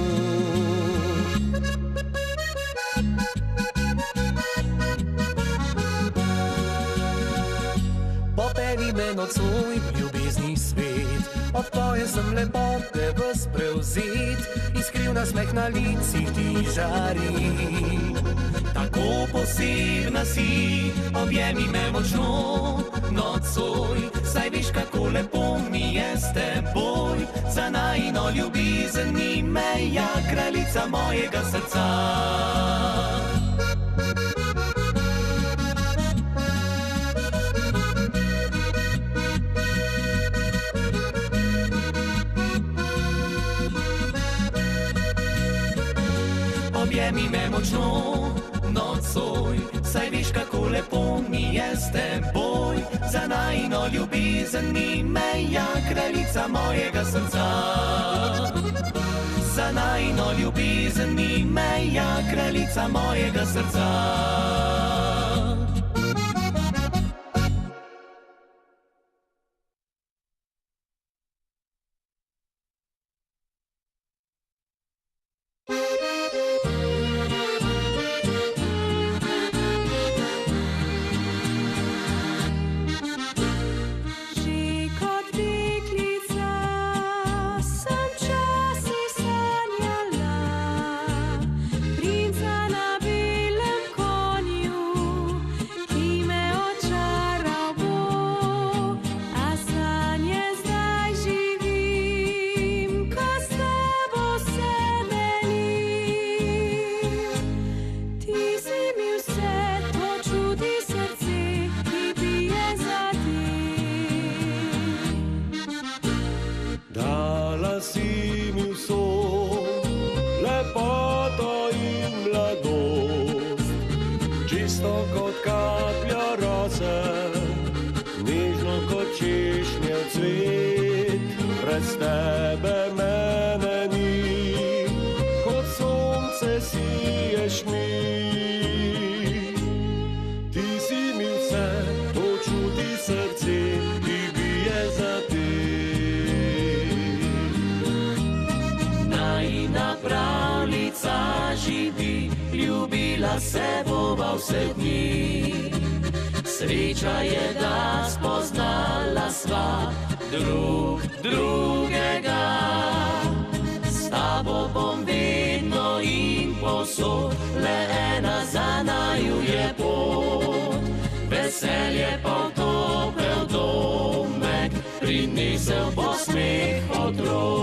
Popeli me nocoj v ljubezni svet, od tvoje sem lepote ves prevzet, iskriv nasmeh na licih ti žari. Tako posebna si, objemi me močno nocoj, saj veš, kako lepo mi je s teboj. Za najino ljubezen ni meja, kraljica mojega srca. Objemi me močno nocoj, saj veš, kako lepo mi je s teboj. Za najino ljubezen ni meja, kraljica mojega srca. Za najino ljubezen ljubezen ni meja, kraljica mojega srca. Si mi vso lepoto in mladost, čisto kot kaplja rose, nežno kot češnjev cvet. Brez tebe mene ni, kot sonce siješ mi. Ti si mi vse, to čuti srce, ki bije za te. Pravljica živi, ljubila se bova vse dni. Sreča je, da spoznala sva drug drugega. S tabo bom vedno in povsod, le ena za naju je pot. Veselje pa v topel domek, prinesel bo smeh otrok.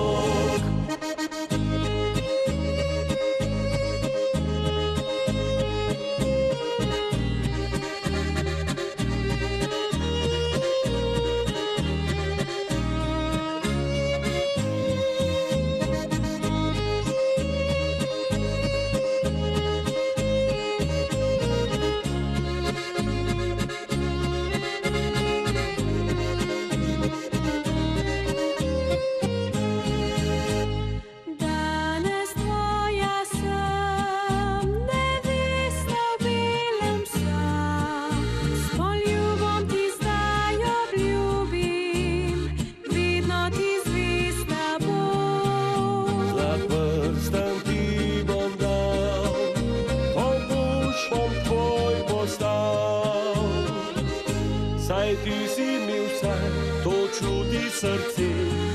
Saj ti si mi vse, to čuti srce,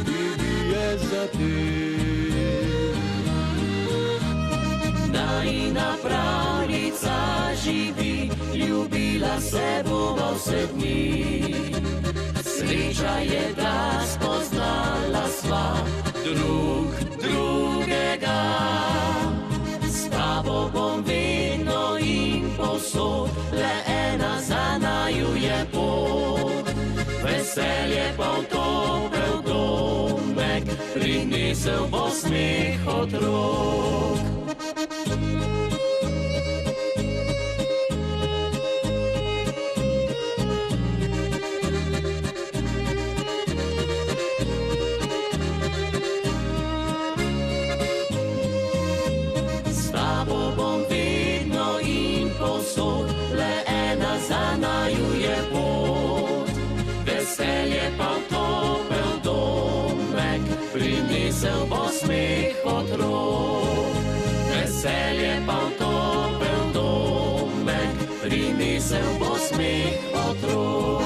ki bije za te. Najina pravljica živi, ljubila se bova vse dni. Sreča je, da spoznala sva drug drugega. S tabo bom vedno in povsod, le ena za naju je pot. Veselje pa v topel domek, prinesel bo smeh otrok. S tabo bom vedno in povsod, le ena za naju je pot. Veselje pa v topel domek, prinesel bo smeh otrok. Veselje pa v topel domek, prinesel bo smeh otrok.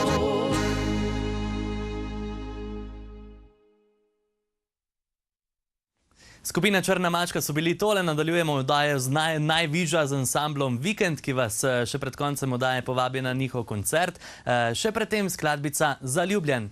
Skupina Črna mačka so bili tole, nadaljujemo oddajo z najvižja z ansamblom Vikend, ki vas še pred koncem oddaje povabi na njihov koncert. Še predtem skladbica Zaljubljen.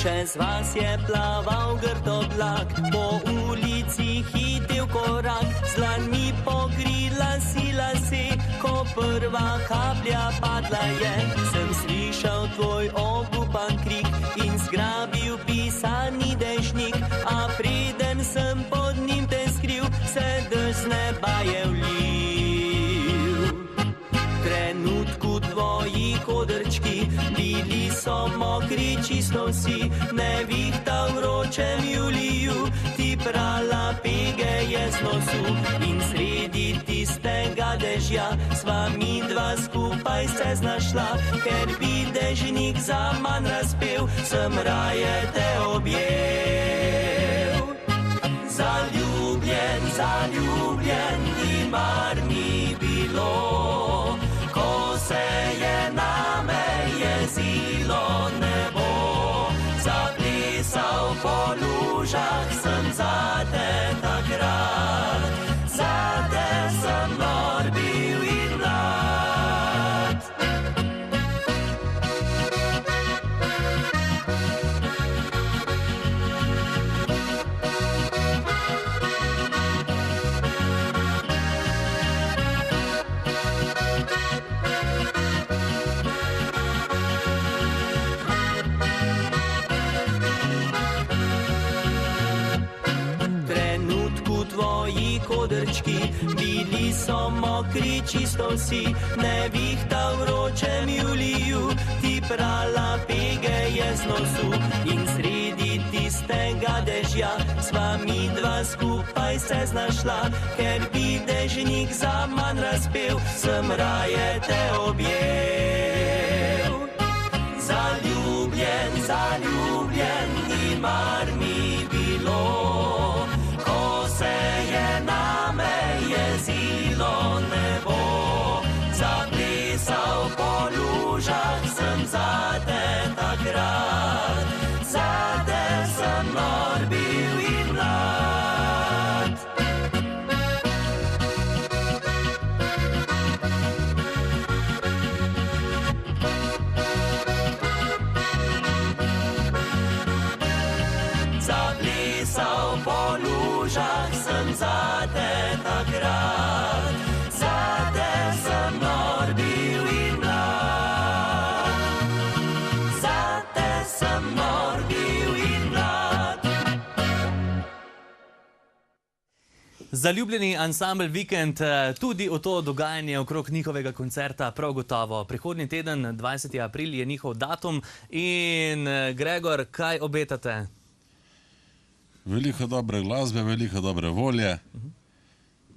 Čez vas je plaval grd oblak, po ulici hitel korak, z dlanmi pokrila si lase, ko prva kaplja padla je. Sem slišal tvoj obupan krik in zgrabil pisani dežnik, a preden sem pod njim te skril, se dež z neba je vlil. V trenutku tvoji kodrčki bili so mokri čisto vsi, nevihta v vročem juliju, ti prala pege je z nosu in sredi tistega dežja sva mi dva skupaj se znašla, ker bi dežnik za manj razpel, sem raje te objel. Zaljubljen, zaljubljen, ni mar ni bilo, ko se je name jezilo nebo, zaplesal po lužah sem zate takrat, zate sem nor bil in mlad. Tvoji kodrčki, bili so mokri čisto vsi, nevihta v vročem juliju, ti prala pege je z nosu in sredi tistega dežja sva mi dva skupaj se znašla, ker bi dežnik za manj razpel, sem raje te objel. Zaljubljen, zaljubljen, ni mar mi bilo, ko se je name jezilo nebo, zaplesal po lužah sem zate takrat, zate sem nor bil in mlad. Zaplesal po lužah sem zate takrat, zate sem nor bil in mlad, zate sem nor bil in mlad. Zaljubljeni ansambel Vikend tudi v to dogajanje okrog njihovega koncerta prav gotovo. Prihodnji teden, 20. april, je njihov datum in Gregor, kaj obetate? Veliko dobre glasbe, veliko dobre volje,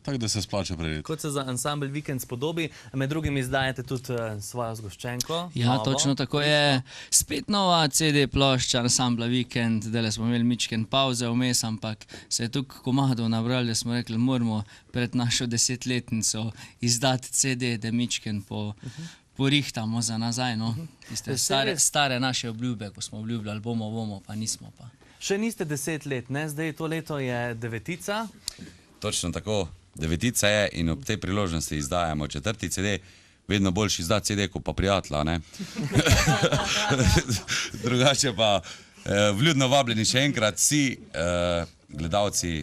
tako da se splača prejeti. Kot se za ansambel Vikend spodobi, med drugim izdajate tudi svojo zgoščenko. Ja, novo. točno tako je. Spet nova CD plošča ansambla Vikend, zdaj smo imeli mičken pauze vmes, ampak se je toliko komadov nabrali, da smo rekli, moramo pred našo 10-letnico izdati CD, da mičken porihtamo za nazaj. No. Tiste stare naše obljube, ko smo obljubljali, bomo, pa nismo pa. Še niste 10 let, ne? Zdaj to leto je 9. Točno tako, 9 je in ob tej priložnosti izdajamo 4. CD. Vedno boljši izdati CD, kot pa prijatelja, ne? Drugače pa vljudno vabljeni še enkrat vsi gledalci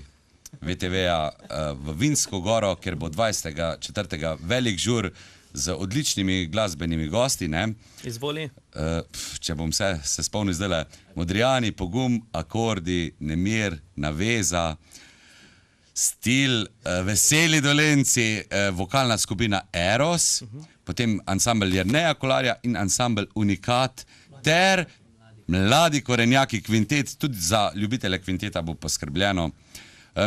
VTV-ja v Vinsko goro, ker bo 24. velik žur z odličnimi glasbenimi gosti, ne? Izvoli. Če bom se spomnil zdajle, Modrijani, Pogum, Akordi, Nemir, Naveza, Stil, Veseli Dolenci, vokalna skupina Eros, potem ansambel Jerneja Kolarja in ansambel Unikat ter mladi korenjaki kvintet, tudi za ljubitelje kvinteta bo poskrbljeno.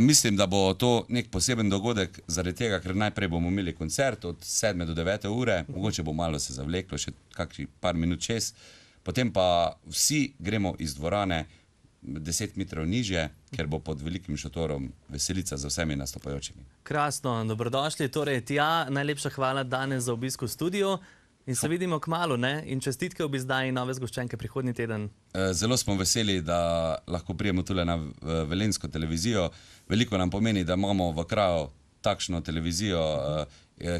Mislim, da bo to nek poseben dogodek, zaradi tega, ker najprej bomo imeli koncert od 7 do 9 ure, mogoče bo malo se zavleklo, še kakšnih par minut čez, potem pa vsi gremo iz dvorane 10 metrov nižje, ker bo pod velikim šotorom veselica za vsemi nastopajočimi. Krasno, dobrodošli. Torej, tja, najlepša hvala danes za obisk v studiu in se vidimo kmalu, ne? In čestitke ob izdaji nove zgoščenke prihodnji teden. Zelo smo veseli, da lahko prijemo tule na Velenjsko televizijo. Veliko nam pomeni, da imamo v kraju takšno televizijo,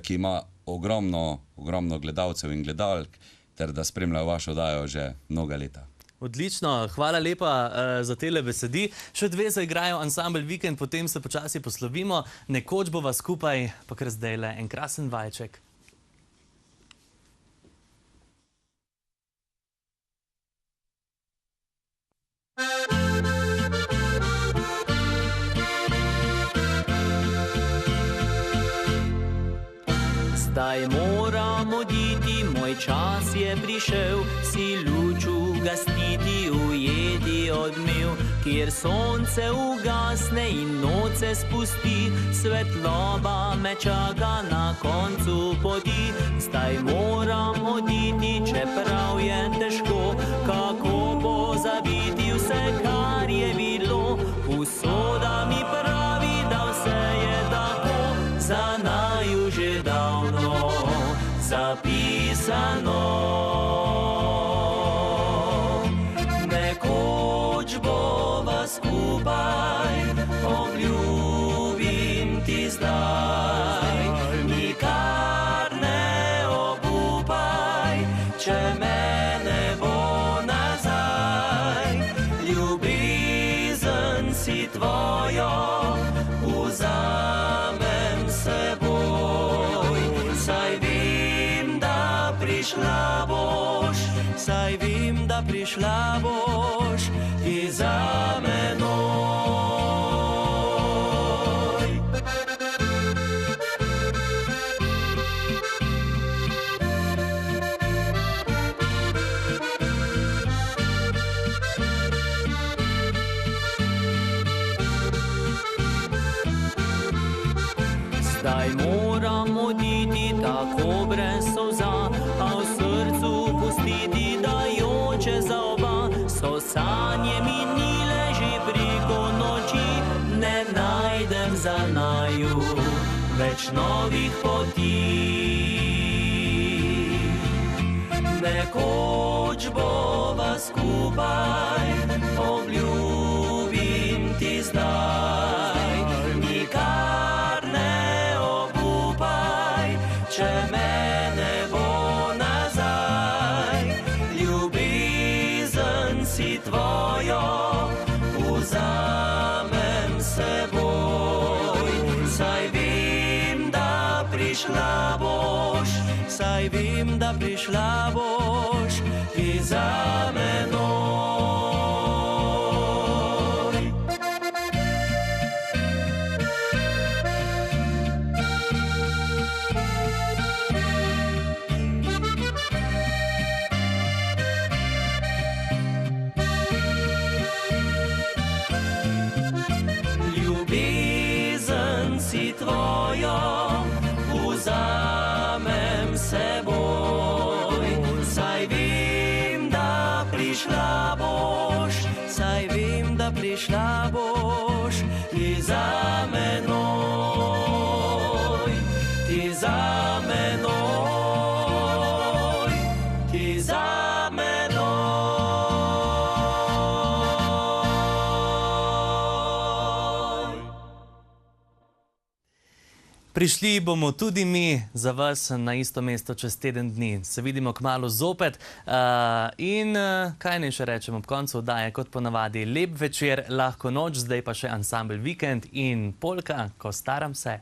ki ima ogromno gledalcev in gledalk, ter da spremljajo vašo oddajo že mnoga leta. Odlično, hvala lepa za tele besedi. Še 2 zaigrajo ansambel Vikend, potem se počasi poslovimo. Nekoč bova skupaj, pa kar zdajle en krasen vajček. Zdaj moram oditi, moj moj čas je prišel, si luč ugasniti, ujeti odmev, kjer sonce ugasne in noč se spusti, svetloba me čaka na koncu poti. Zdaj moram oditi, čeprav je težko, kako pozabiti vse, kar je bilo. Usoda mi pravi, da vse je tako, za naju že davno zapisano. Nekoč bova skupaj, obljubim ti zdaj, nikar ne obupaj, če me ne bo nazaj. Ljubezen si tvojo vzamem seboj, saj vem, da prišla boš, saj vem, da prišla boš ti za menoj. Zdaj moram oditi tako brez solza, a v srcu pustiti, da joče za oba. So sanje minile že preko noči, ne najdem za naju več novih poti. Nekoč bova skupaj, obljubim ti zdaj, nikar ne obupaj, če me ne bo nazaj. Ljubezen si tvojo vzamem seboj, saj vem, da prišla boš, saj vem, da prišla boš ti za menoj. Ljubezen si tvojo vzamem seboj, saj vem, da prišla boš, saj vem, da prišla boš ti za menoj, ti za menoj, ti za menoj. Prišli bomo tudi mi za vas na isto mesto čez teden dni. Se vidimo kmalu zopet. Kaj naj še rečem ob koncu oddaje, kot ponavadi, lep večer, lahko noč, zdaj pa še ansambel Vikend in polka, Ko staram se.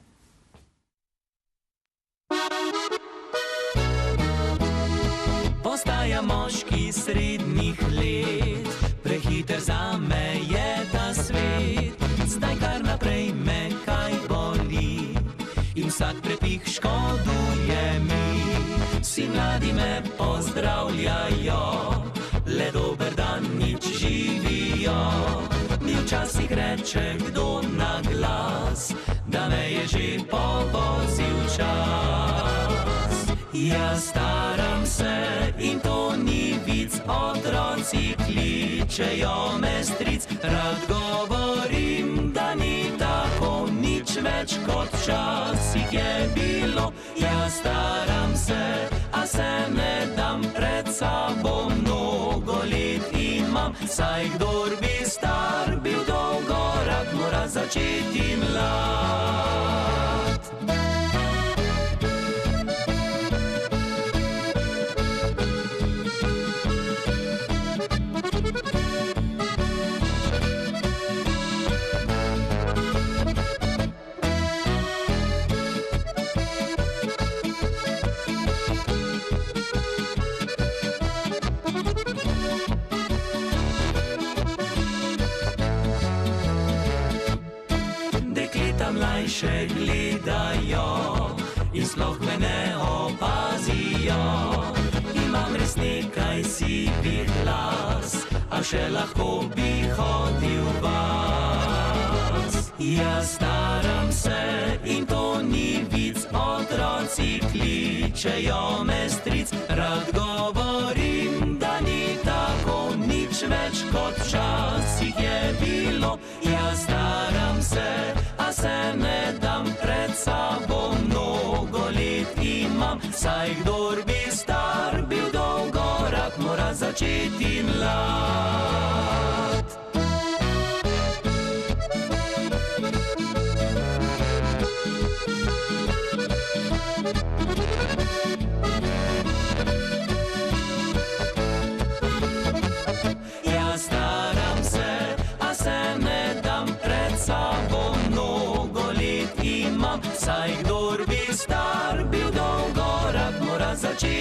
Postaja moški srednjih let, prehiter zame je ta svet. Zdaj kar naprej me kaj boli in vsak prepih škoduje mi. Vsi mladi me pozdravljajo, le dober dan, nič živijo. Mi včasih reče kdo na glas, da me je že povozil čas. Jaz staram se in to ni vic, otroci kličejo me stric. Rad govorim, da ni tako, nič več kot včasih je bilo. Jaz staram se, a se ne dam, pred sabo mnogo let imam. Saj kdor bi star bil dolgo, rad mora začeti mlad. Mlajše gledajo in sploh me ne opazijo. nekaj sivih las, a še lahko bi hodil vas. Jaz staram se in to ni vic, otroci kličejo me stric, rad govorim, da ni tako nič več kot včasih je bilo. Jaz staram se, a se ne dam, pred sabo mnogo let imam, saj kdor bi star bil dolgorak, mora začeti mlad. Jaz staram se, a se ne dam, pred sabo mnogo let imam, saj kdor bi star bil dolgorak, mora začeti